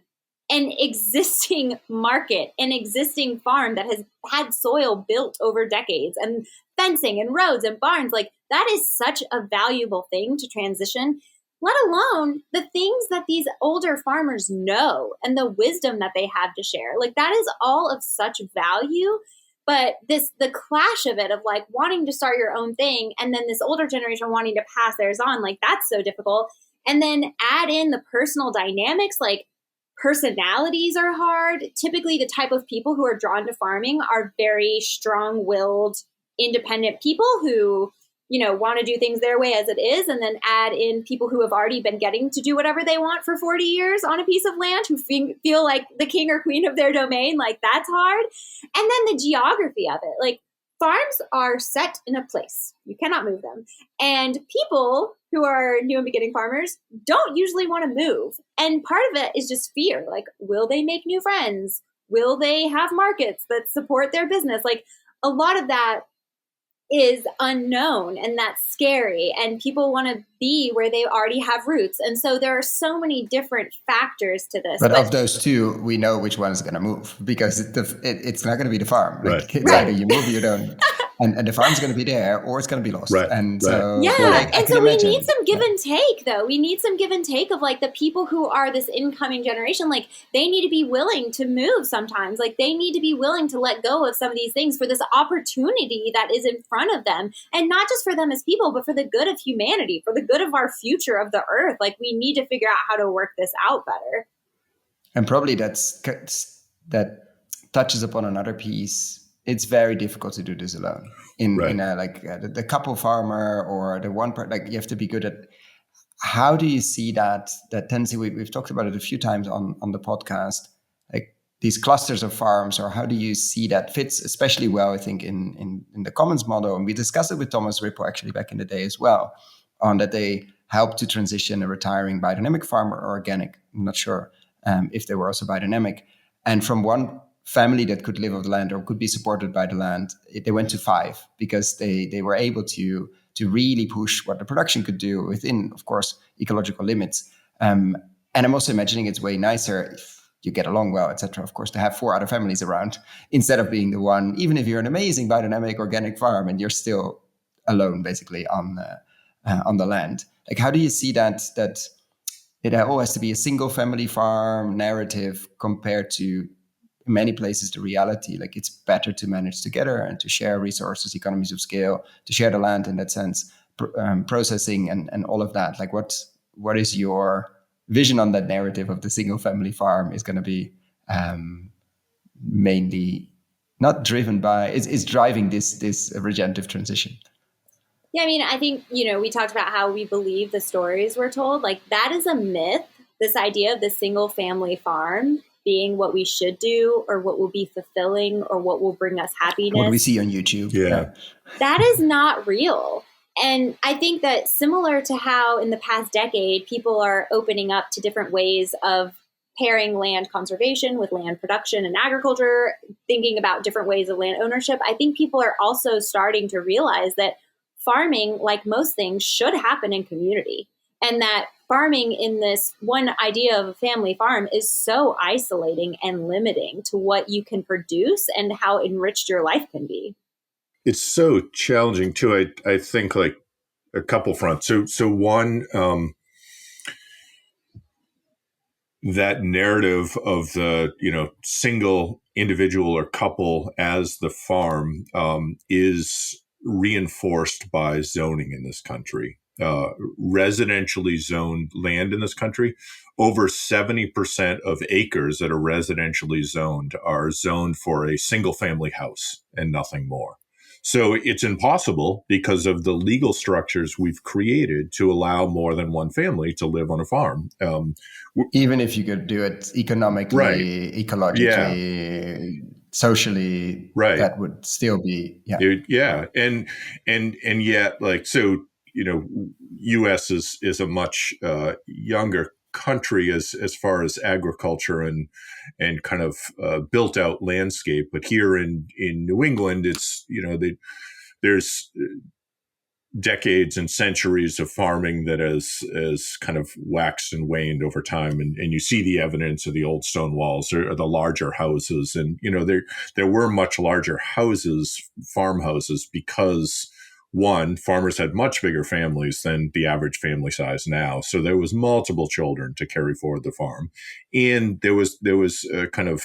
an existing market, an existing farm that has had soil built over decades and fencing and roads and barns. Like that is such a valuable thing to transition, let alone the things that these older farmers know and the wisdom that they have to share. Like that is all of such value. But the clash of it, of like wanting to start your own thing and then this older generation wanting to pass theirs on, like that's so difficult. And then add in the personal dynamics, like personalities are hard. Typically the type of people who are drawn to farming are very strong-willed, independent people who, want to do things their way as it is, and then add in people who have already been getting to do whatever they want for 40 years on a piece of land, who feel like the king or queen of their domain. Like that's hard. And then the geography of it, like farms are set in a place. You cannot move them. And people who are new and beginning farmers don't usually want to move. And part of it is just fear. Like, will they make new friends? will they have markets that support their business? Like, a lot of that is unknown, and that's scary, and people want to be where they already have roots. And so there are so many different factors to this. But of those two, we know which one is going to move, because it's not going to be the farm. Like, Right. it's either you move or you don't. And the farm's going to be there, or it's going to be lost. Right. And Right. so, yeah, I and can so we imagine. need some give and take, though. We need some give and take of like the people who are this incoming generation. Like, they need to be willing to move sometimes. Like, they need to be willing to let go of some of these things for this opportunity that is in front of them, and not just for them as people, but for the good of humanity, for the good of our future, of the earth. Like, we need to figure out how to work this out better. And probably that touches upon another piece. It's very difficult to do this alone. The couple farmer or the one part. Like, you have to be good at. How do you see that tendency? We've talked about it a few times on the podcast. Like, these clusters of farms, or how do you see that fits especially well? I think in the Commons model, and we discussed it with Thomas Ripple actually back in the day as well, on that they help to transition a retiring biodynamic farmer or organic. I'm not sure if they were also biodynamic. And from one family that could live off the land or could be supported by the land, they went to 5, because they were able to really push what the production could do within, of course, ecological limits. And I'm also imagining it's way nicer if you get along well, etc. Of course, to have 4 other families around instead of being the one, even if you're an amazing biodynamic organic farm and you're still alone, basically, on the land. Like, how do you see that it all has to be a single family farm narrative compared to in many places the reality? Like, it's better to manage together and to share resources, economies of scale, to share the land in that sense, processing and all of that. Like, what is your vision on that narrative of the single family farm is going to be mainly not driven by, is driving this regenerative transition? Yeah, I mean, I think, we talked about how we believe the stories we're told. Like, that is a myth, this idea of the single family farm being what we should do, or what will be fulfilling, or what will bring us happiness. What we see on YouTube. Yeah. That is not real. And I think that, similar to how in the past decade, people are opening up to different ways of pairing land conservation with land production and agriculture, thinking about different ways of land ownership, I think people are also starting to realize that farming, like most things, should happen in community. And that farming in this one idea of a family farm is so isolating and limiting to what you can produce and how enriched your life can be. It's so challenging too. I think, like, a couple fronts. So one, that narrative of the single individual or couple as the farm is reinforced by zoning in this country. Residentially zoned land in this country, over 70% of acres that are residentially zoned are zoned for a single family house and nothing more. So it's impossible, because of the legal structures we've created, to allow more than one family to live on a farm. Even if you could do it economically, right. ecologically, socially, right, that would still be, and yet, like, so, U.S. is a much younger country as far as agriculture and kind of built out landscape. But here in New England, it's, there's decades and centuries of farming that has kind of waxed and waned over time. And you see the evidence of the old stone walls or the larger houses. And, there were much larger houses, farmhouses, because, one, farmers had much bigger families than the average family size now. So there was multiple children to carry forward the farm. And there was kind of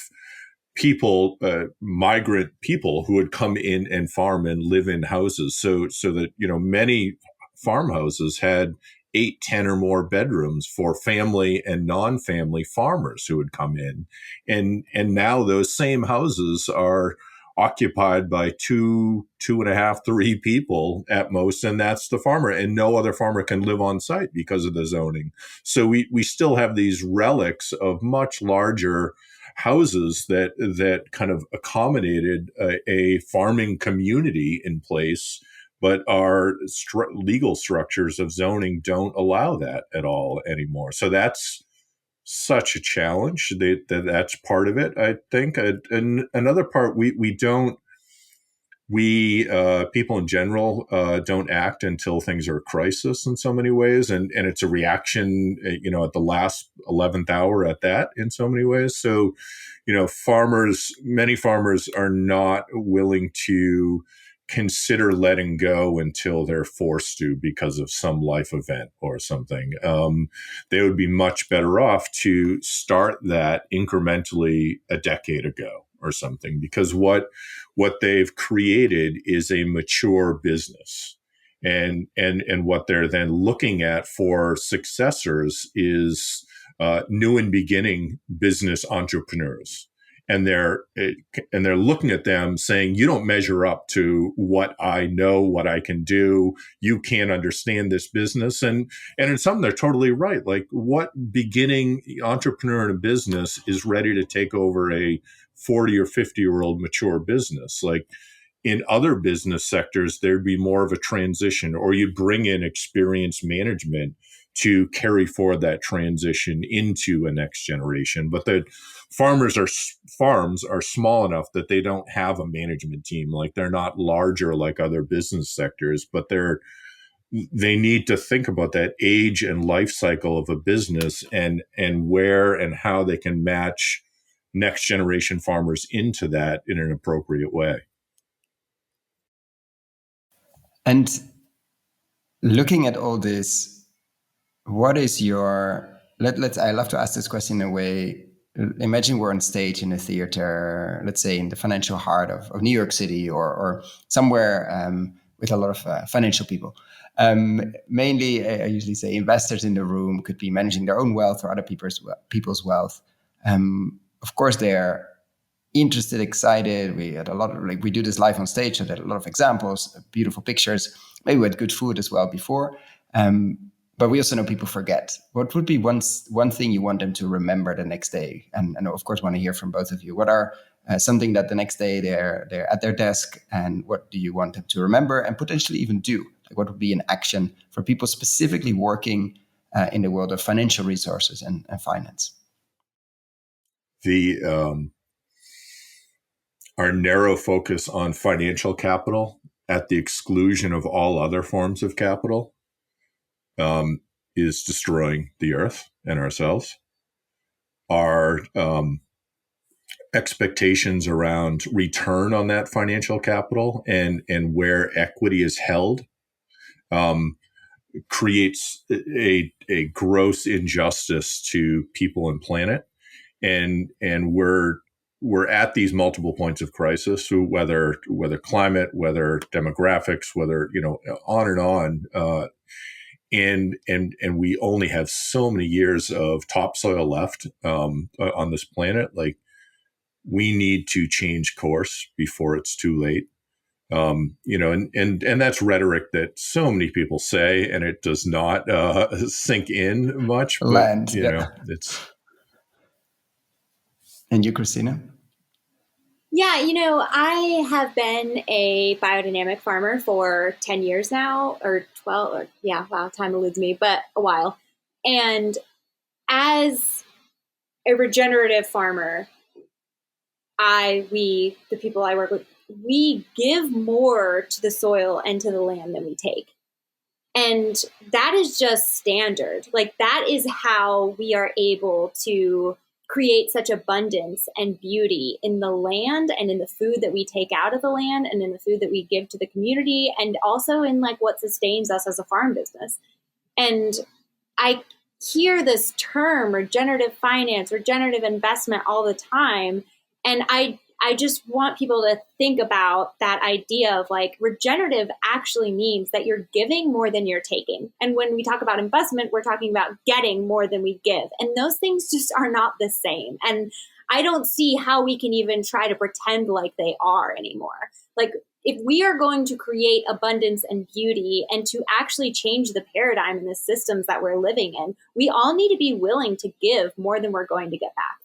people, migrant people who would come in and farm and live in houses. So that, many farmhouses had 8, 10 or more bedrooms for family and non-family farmers who would come in. And now those same houses are occupied by 2.5, 3 people at most. And that's the farmer, and no other farmer can live on site because of the zoning. So we still have these relics of much larger houses that kind of accommodated a farming community in place, but our legal structures of zoning don't allow that at all anymore. So that's such a challenge. That's part of it, I think. And another part, we don't, people in general don't act until things are a crisis in so many ways, and it's a reaction, at the last 11th hour at that in so many ways. So, many farmers are not willing to consider letting go until they're forced to because of some life event or something. They would be much better off to start that incrementally a decade ago or something, because what they've created is a mature business. And what they're then looking at for successors is new and beginning business entrepreneurs. And they're looking at them saying, you don't measure up to what I know, what I can do. You can't understand this business. And in some, they're totally right. Like, what beginning entrepreneur in a business is ready to take over a 40 or 50-year-old mature business? Like, in other business sectors, there'd be more of a transition, or you'd bring in experienced management to carry forward that transition into a next generation. But the farms are small enough that they don't have a management team. Like, they're not larger like other business sectors, but they need to think about that age and life cycle of a business, and where and how they can match next generation farmers into that in an appropriate way. And looking at all this, what is your, I love to ask this question in a way. Imagine we're on stage in a theater, let's say in the financial heart of New York City, or somewhere with a lot of financial people. Mainly, I usually say investors in the room, could be managing their own wealth or other people's wealth. Of course, they're interested, excited. We had a lot of, we do this live on stage, so there are a lot of examples, beautiful pictures. Maybe we had good food as well before. But we also know people forget. What would be one thing you want them to remember the next day? And of course, want to hear from both of you. What are something that the next day they're at their desk, and what do you want them to remember and potentially even do? Like, what would be an action for people specifically working in the world of financial resources and finance? Our narrow focus on financial capital at the exclusion of all other forms of capital is destroying the earth and ourselves. Our expectations around return on that financial capital and where equity is held creates a gross injustice to people and planet. And we're at these multiple points of crisis, so whether climate, whether demographics, whether, on and on. And we only have so many years of topsoil left on this planet. Like, we need to change course before it's too late. And that's rhetoric that so many people say, and it does not sink in much. But, it's. And you, Kristina? Yeah, I have been a biodynamic farmer for 10 years now, or 12, or wow, time eludes me, but a while. And as a regenerative farmer, the people I work with, we give more to the soil and to the land than we take. And that is just standard. Like, that is how we are able to create such abundance and beauty in the land and in the food that we take out of the land and in the food that we give to the community, and also in what sustains us as a farm business. And I hear this term regenerative finance, regenerative investment all the time. And I just want people to think about that idea of regenerative actually means that you're giving more than you're taking. And when we talk about investment, we're talking about getting more than we give. And those things just are not the same. And I don't see how we can even try to pretend like they are anymore. If we are going to create abundance and beauty and to actually change the paradigm and the systems that we're living in, we all need to be willing to give more than we're going to get back.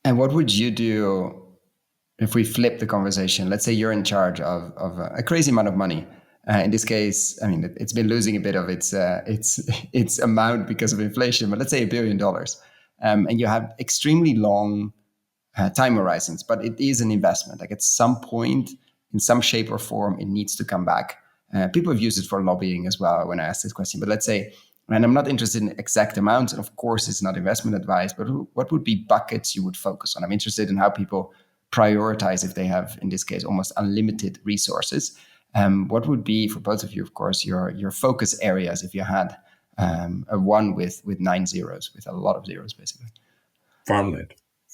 And what would you do if we flip the conversation? Let's say you're in charge of a crazy amount of money. In this case, I mean, it's been losing a bit of its amount because of inflation, but let's say $1 billion. And you have extremely long time horizons, but it is an investment. Like at some point, in some shape or form, it needs to come back. People have used it for lobbying as well when I asked this question. But let's say, and I'm not interested in exact amounts, and of course, it's not investment advice, but what would be buckets you would focus on? I'm interested in how people prioritize if they have, in this case, almost unlimited resources. What would be, for both of you, of course, your focus areas if you had a one with 9 zeros, with a lot of zeros, basically?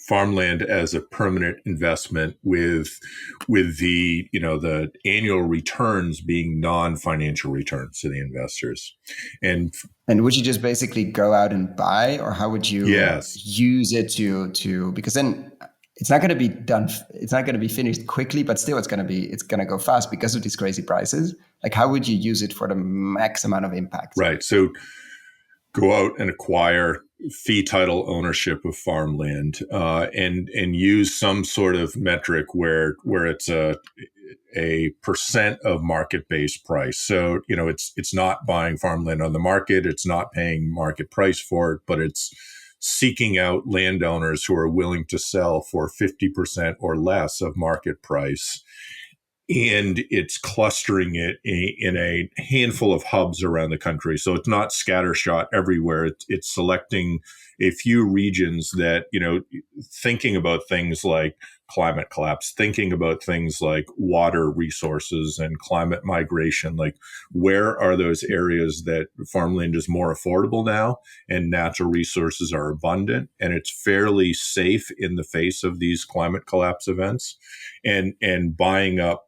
Farmland as a permanent investment with the annual returns being non-financial returns to the investors. And would you just basically go out and buy, or how would you use it to because then it's not going to be done, it's not going to be finished quickly, but still it's going to go fast because of these crazy prices. Like, how would you use it for the max amount of impact? Right. So go out and acquire fee title ownership of farmland, and use some sort of metric where it's a percent of market-based price. So, it's not buying farmland on the market, it's not paying market price for it, but it's seeking out landowners who are willing to sell for 50% or less of market price. And it's clustering it in a handful of hubs around the country. So it's not scattershot everywhere. It's selecting a few regions that, thinking about things like climate collapse, thinking about things like water resources and climate migration, like where are those areas that farmland is more affordable now and natural resources are abundant and it's fairly safe in the face of these climate collapse events, and buying up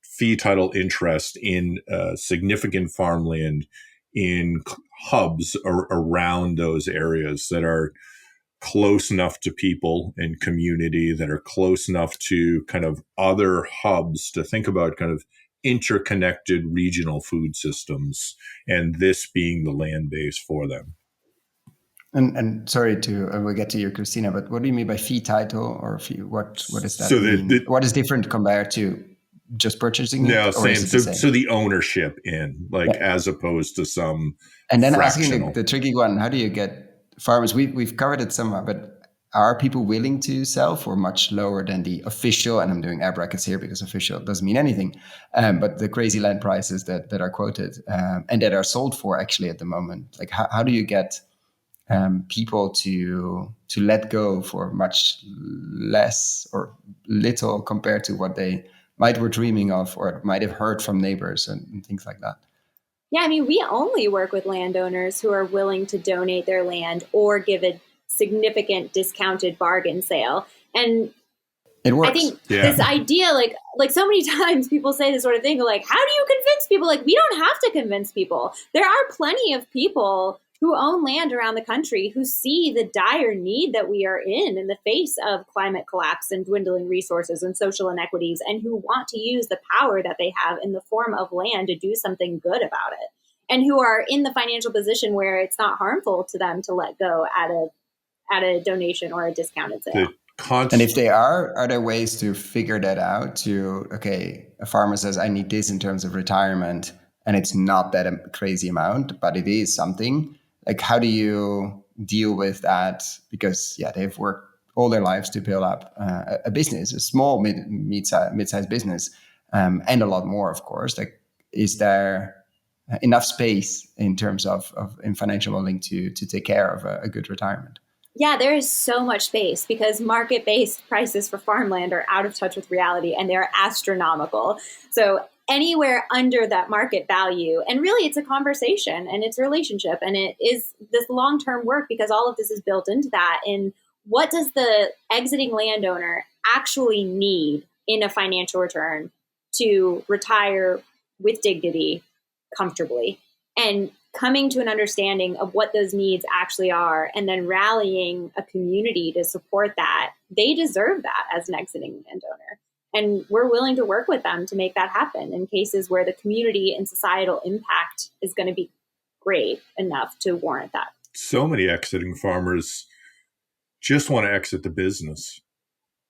fee title interest in significant farmland in hubs around those areas that are close enough to people and community, that are close enough to kind of other hubs to think about kind of interconnected regional food systems, and this being the land base for them. And sorry we'll get to you, Kristina, but what do you mean by fee title or fee? What does that so mean? What is different compared to just purchasing it? No, same. So the ownership as opposed to some. And then fractional. asking the tricky one: how do you get farmers? We've covered it somewhat, but are people willing to sell for much lower than the official? And I'm doing air brackets here because official doesn't mean anything, but the crazy land prices that are quoted and that are sold for actually at the moment. Like how do you get people to let go for much less or little compared to what they might were dreaming of or might have heard from neighbors and things like that? Yeah, I mean, we only work with landowners who are willing to donate their land or give a significant discounted bargain sale. And it works. I think this idea, like so many times people say this sort of thing, like, how do you convince people? Like, we don't have to convince people. There are plenty of people who own land around the country who see the dire need that we are in the face of climate collapse and dwindling resources and social inequities, and who want to use the power that they have in the form of land to do something good about it, and who are in the financial position where it's not harmful to them to let go at a donation or a discounted sale. And if they are there ways to figure that out? A farmer says, I need this in terms of retirement, and it's not that a crazy amount, but it is something. Like, how do you deal with that? Because they've worked all their lives to build up a business, a small mid-sized business, and a lot more, of course. Like, is there enough space in terms of in financial modeling to take care of a good retirement? Yeah, there is so much space because market-based prices for farmland are out of touch with reality and they're astronomical. So anywhere under that market value, and really it's a conversation and it's a relationship, and it is this long-term work because all of this is built into that. And what does the exiting landowner actually need in a financial return to retire with dignity comfortably? And coming to an understanding of what those needs actually are, and then rallying a community to support that, they deserve that as an exiting landowner. And we're willing to work with them to make that happen in cases where the community and societal impact is going to be great enough to warrant that. So many exiting farmers just want to exit the business.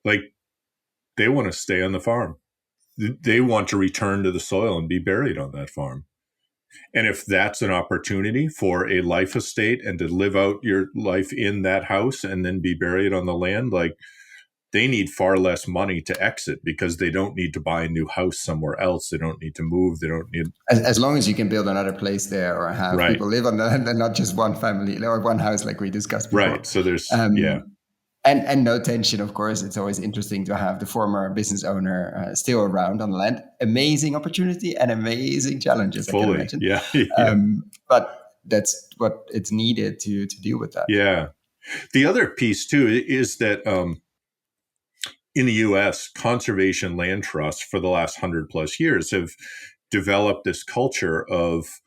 Like, they want to stay on the farm. they want to return to the soil and be buried on that farm. And if that's an opportunity for a life estate and to live out your life in that house and then be buried on the land, like, they need far less money to exit because they don't need to buy a new house somewhere else. They don't need to move. They don't need. As long as you can build another place there or have people live on that and not just one family or one house like we discussed before. Right. So there's, And no tension, of course. It's always interesting to have the former business owner still around on the land. Amazing opportunity and amazing challenges, fully, I can imagine. Yeah. But that's what it's needed to deal with that. Yeah. The other piece, too, is that in the U.S., conservation land trusts for the last 100 plus years have developed this culture of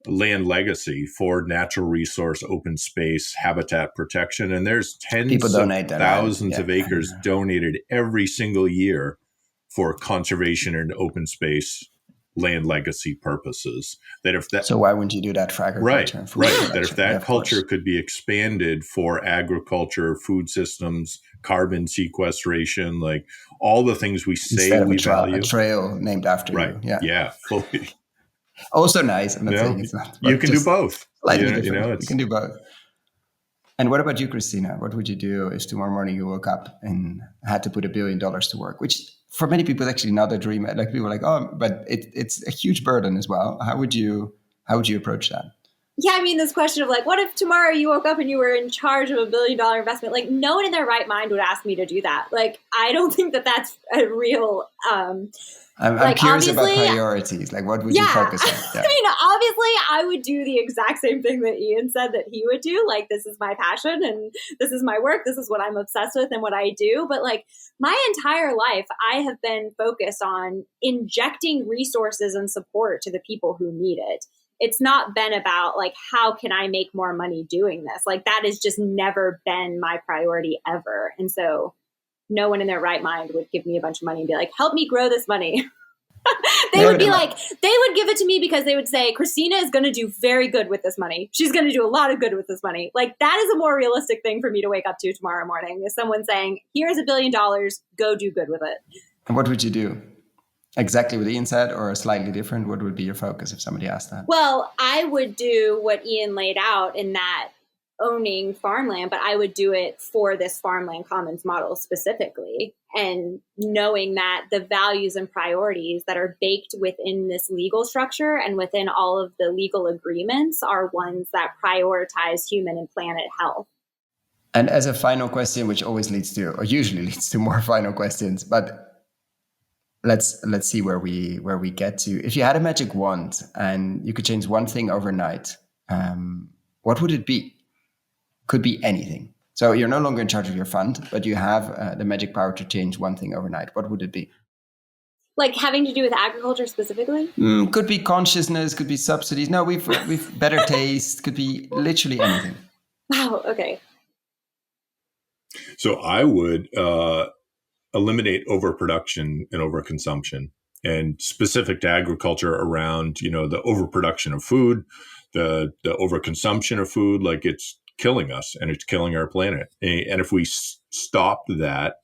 land legacy for natural resource, open space, habitat protection. And there's tens of thousands of acres donated every single year for conservation and open space land legacy purposes. So why wouldn't you do that for agriculture? Right. That if that culture could be expanded for agriculture, food systems, carbon sequestration, like all the things we say instead of we value. A trail named after you. Yeah, fully. Also nice. I'm not saying it's not. You can do both. You can do both. And what about you, Kristina? What would you do if tomorrow morning you woke up and had to put $1 billion to work? Which for many people is actually not a dream. Like people are like, oh, but it's a huge burden as well. How would you approach that? Yeah, I mean, this question of like, what if tomorrow you woke up and you were in charge of $1 billion investment? Like, no one in their right mind would ask me to do that. Like, I don't think that that's a real. I'm curious about priorities. Like, what would you focus on? Yeah. I mean, obviously, I would do the exact same thing that Ian said that he would do. Like, this is my passion and this is my work. This is what I'm obsessed with and what I do. But like, my entire life, I have been focused on injecting resources and support to the people who need it. It's not been about like, how can I make more money doing this? Like, that has just never been my priority ever. And so no one in their right mind would give me a bunch of money and be like, help me grow this money. They would give it to me because they would say, Kristina is going to do very good with this money. She's going to do a lot of good with this money. Like, that is a more realistic thing for me to wake up to tomorrow morning, is someone saying, here's $1 billion, go do good with it. And what would you do? Exactly what Ian said, or slightly different? What would be your focus if somebody asked that? Well, I would do what Ian laid out in that owning farmland, but I would do it for this farmland commons model specifically, and knowing that the values and priorities that are baked within this legal structure and within all of the legal agreements are ones that prioritize human and planet health. And as a final question, which always leads to, or usually leads to more final questions, but let's see where we get to. If you had a magic wand and you could change one thing overnight, what would it be? Could be anything. So you're no longer in charge of your fund, but you have the magic power to change one thing overnight. What would it be? Like having to do with agriculture specifically? Could be consciousness, could be subsidies. No, we've better taste, could be literally anything. Wow, okay. So I would eliminate overproduction and overconsumption, and specific to agriculture around, the overproduction of food, the overconsumption of food, like it's killing us and it's killing our planet. And if we stopped that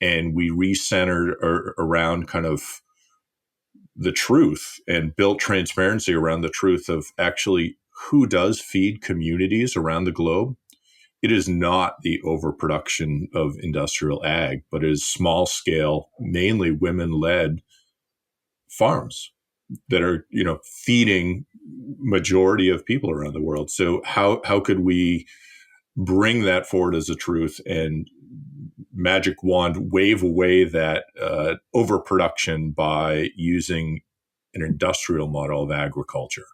and we recentered around kind of the truth and built transparency around the truth of actually who does feed communities around the globe, it is not the overproduction of industrial ag, but it is small scale, mainly women-led farms that are, feeding majority of people around the world. So how could we bring that forward as a truth and magic wand wave away that overproduction by using an industrial model of agriculture?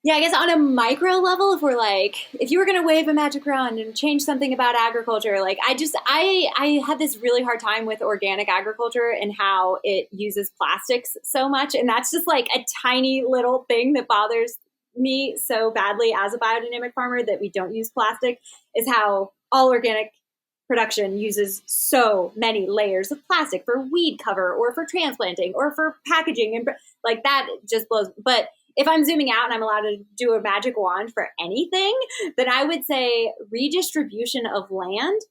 Yeah, I guess on a micro level, if you were going to wave a magic wand and change something about agriculture, like I had this really hard time with organic agriculture and how it uses plastics so much. And that's just like a tiny little thing that bothers me so badly as a biodynamic farmer, that we don't use plastic, is how all organic production uses so many layers of plastic for weed cover or for transplanting or for packaging. And like that just blows. But if I'm zooming out and I'm allowed to do a magic wand for anything, then I would say redistribution of land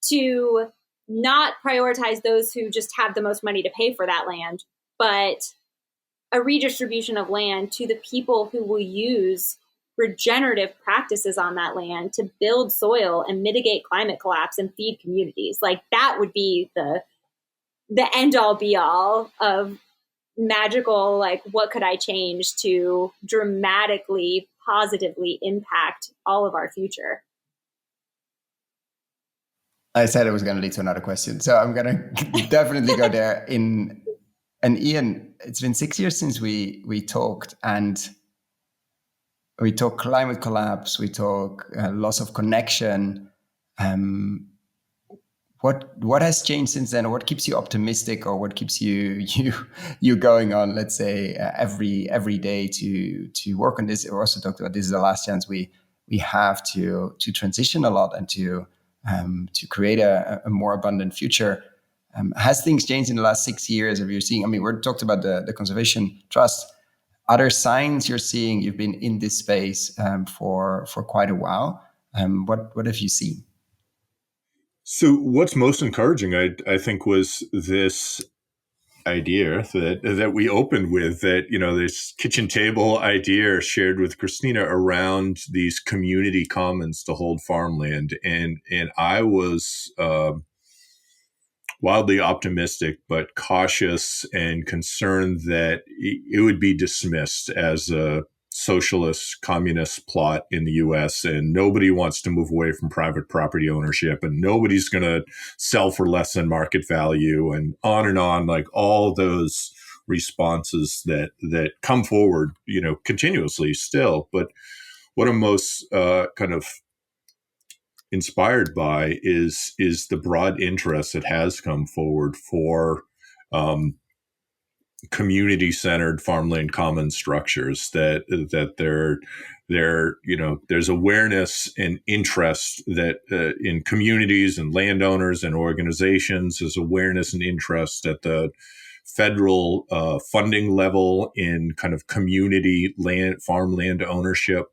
to not prioritize those who just have the most money to pay for that land, but a redistribution of land to the people who will use regenerative practices on that land to build soil and mitigate climate collapse and feed communities. Like that would be the end all be all of magical, like what could I change to dramatically positively impact all of our future. I said it was going to lead to another question, so I'm going to definitely go there. And Ian, it's been 6 years since we talked, and we talk climate collapse, we talk loss of connection. What has changed since then, or what keeps you optimistic, or what keeps you going on? Let's say every day to work on this. We also talked about this is the last chance we have to transition a lot and to create a more abundant future. Has things changed in the last 6 years? Have you seen? I mean, we talked about the conservation trust. Other signs you're seeing? You've been in this space for quite a while. What have you seen? So what's most encouraging, I think, was this idea that we opened with, that, this kitchen table idea shared with Kristina around these community commons to hold farmland. And I was wildly optimistic, but cautious and concerned that it would be dismissed as a socialist communist plot in the US, and nobody wants to move away from private property ownership, and nobody's going to sell for less than market value, and on, like all those responses that come forward, continuously still. But what I'm most kind of inspired by is the broad interest that has come forward for community-centered farmland common structures, that there's awareness and interest that in communities and landowners and organizations. There's awareness and interest at the federal funding level in kind of community farmland ownership,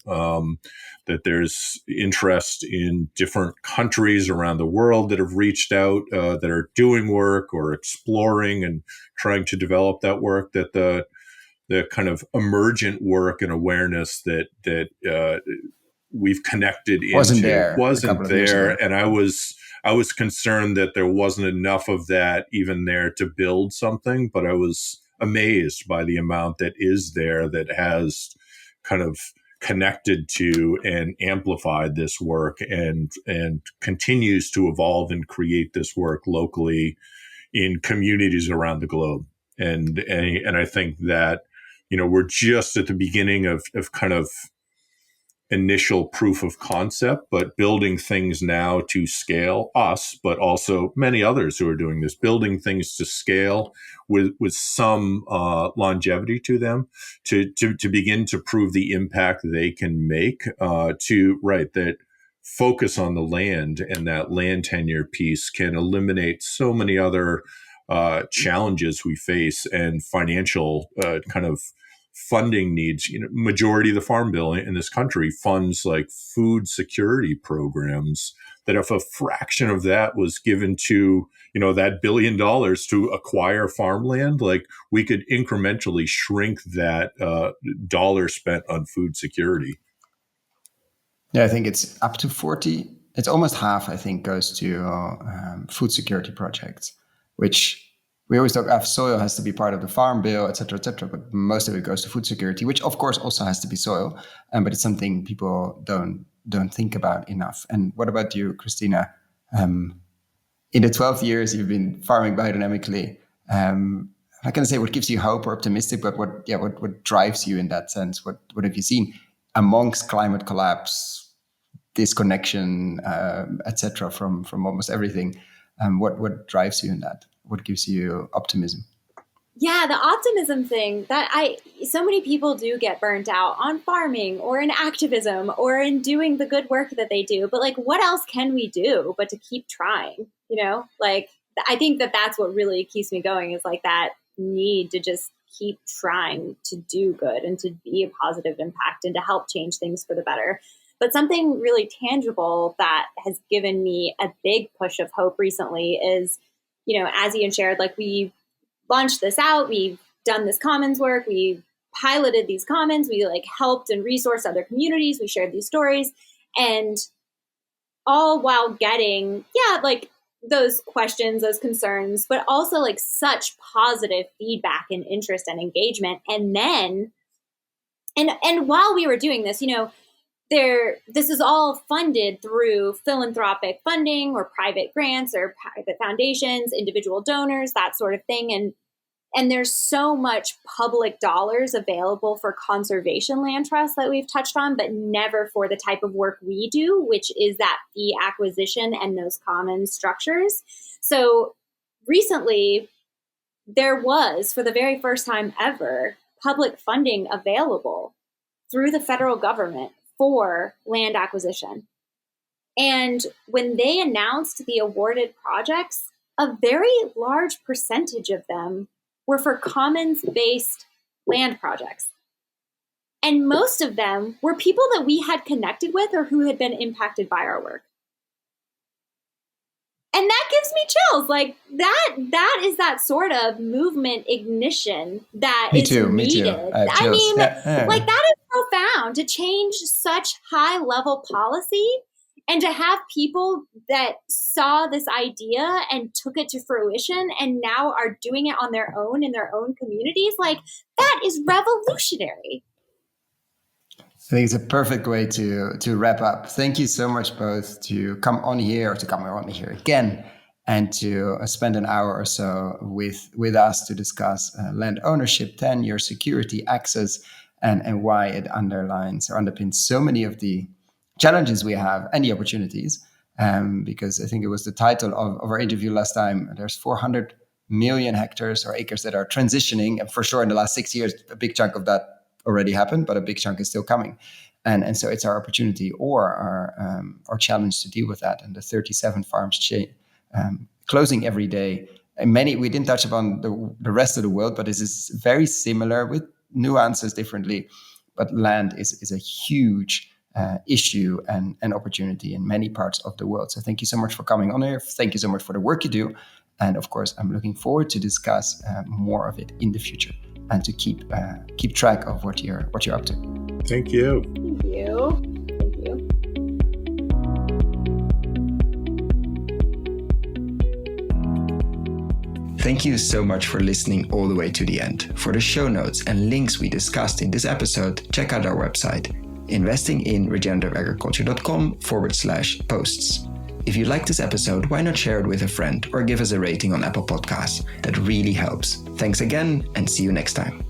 that there's interest in different countries around the world that have reached out, that are doing work or exploring and trying to develop that work, that the kind of emergent work and awareness that we've connected Wasn't into there wasn't there. And I was concerned that there wasn't enough of that even there to build something, but I was amazed by the amount that is there, that has kind of connected to and amplified this work, and continues to evolve and create this work locally in communities around the globe. And I think that, we're just at the beginning of kind of initial proof of concept, but building things now to scale, us, but also many others who are doing this, building things to scale with some longevity to them, to begin to prove the impact they can make, that focus on the land, and that land tenure piece can eliminate so many other challenges we face, and financial kind of funding needs. Majority of the farm bill in this country funds like food security programs, that if a fraction of that was given to, that $1 billion to acquire farmland, like we could incrementally shrink that dollar spent on food security. Yeah, I think it's up to 40. It's almost half, I think, goes to food security projects, which we always talk soil has to be part of the farm bill, et cetera, but most of it goes to food security, which of course also has to be soil, but it's something people don't think about enough. And what about you, Kristina? In the 12 years you've been farming biodynamically, I can say what gives you hope or optimistic, but what drives you in that sense? What have you seen amongst climate collapse, disconnection, et cetera, from almost everything? What drives you in that? What gives you optimism? Yeah, the optimism thing, that so many people do get burnt out on farming or in activism or in doing the good work that they do. But like, what else can we do but to keep trying? Like, I think that's what really keeps me going, is like that need to just keep trying to do good and to be a positive impact and to help change things for the better. But something really tangible that has given me a big push of hope recently is, as Ian shared, like we launched this out, we've done this commons work, we piloted these commons, we like helped and resourced other communities, we shared these stories, and all while getting, like those questions, those concerns, but also like such positive feedback and interest and engagement. And then, and while we were doing this, this is all funded through philanthropic funding or private grants or private foundations, individual donors, that sort of thing. And there's so much public dollars available for conservation land trusts that we've touched on, but never for the type of work we do, which is that fee acquisition and those common structures. So recently, there was, for the very first time ever, public funding available through the federal government for land acquisition. And when they announced the awarded projects, a very large percentage of them were for commons-based land projects. And most of them were people that we had connected with or who had been impacted by our work. And that gives me chills. Like that is that sort of movement ignition that is needed. Me too. I mean, like that is profound to change such high level policy and to have people that saw this idea and took it to fruition and now are doing it on their own in their own communities. Like that is revolutionary. I think it's a perfect way to wrap up. Thank you so much both to come on here again and to spend an hour or so with us to discuss land ownership, tenure, security, access, and why it underlines or underpins so many of the challenges we have and the opportunities. Because I think it was the title of our interview last time. There's 400 million hectares or acres that are transitioning. And for sure in the last 6 years, a big chunk of that already happened, but a big chunk is still coming. And so it's our opportunity or our challenge to deal with that. And the 37 farms closing every day. And many, we didn't touch upon the rest of the world, but this is very similar with nuances differently. But land is a huge issue and opportunity in many parts of the world. So thank you so much for coming on here. Thank you so much for the work you do. And of course, I'm looking forward to discuss more of it in the future and to keep track of what you're up to. Thank you. Thank you. Thank you. Thank you so much for listening all the way to the end. For the show notes and links we discussed in this episode, check out our website, investinginregenerativeagriculture.com/posts. If you like this episode, why not share it with a friend or give us a rating on Apple Podcasts? That really helps. Thanks again and see you next time.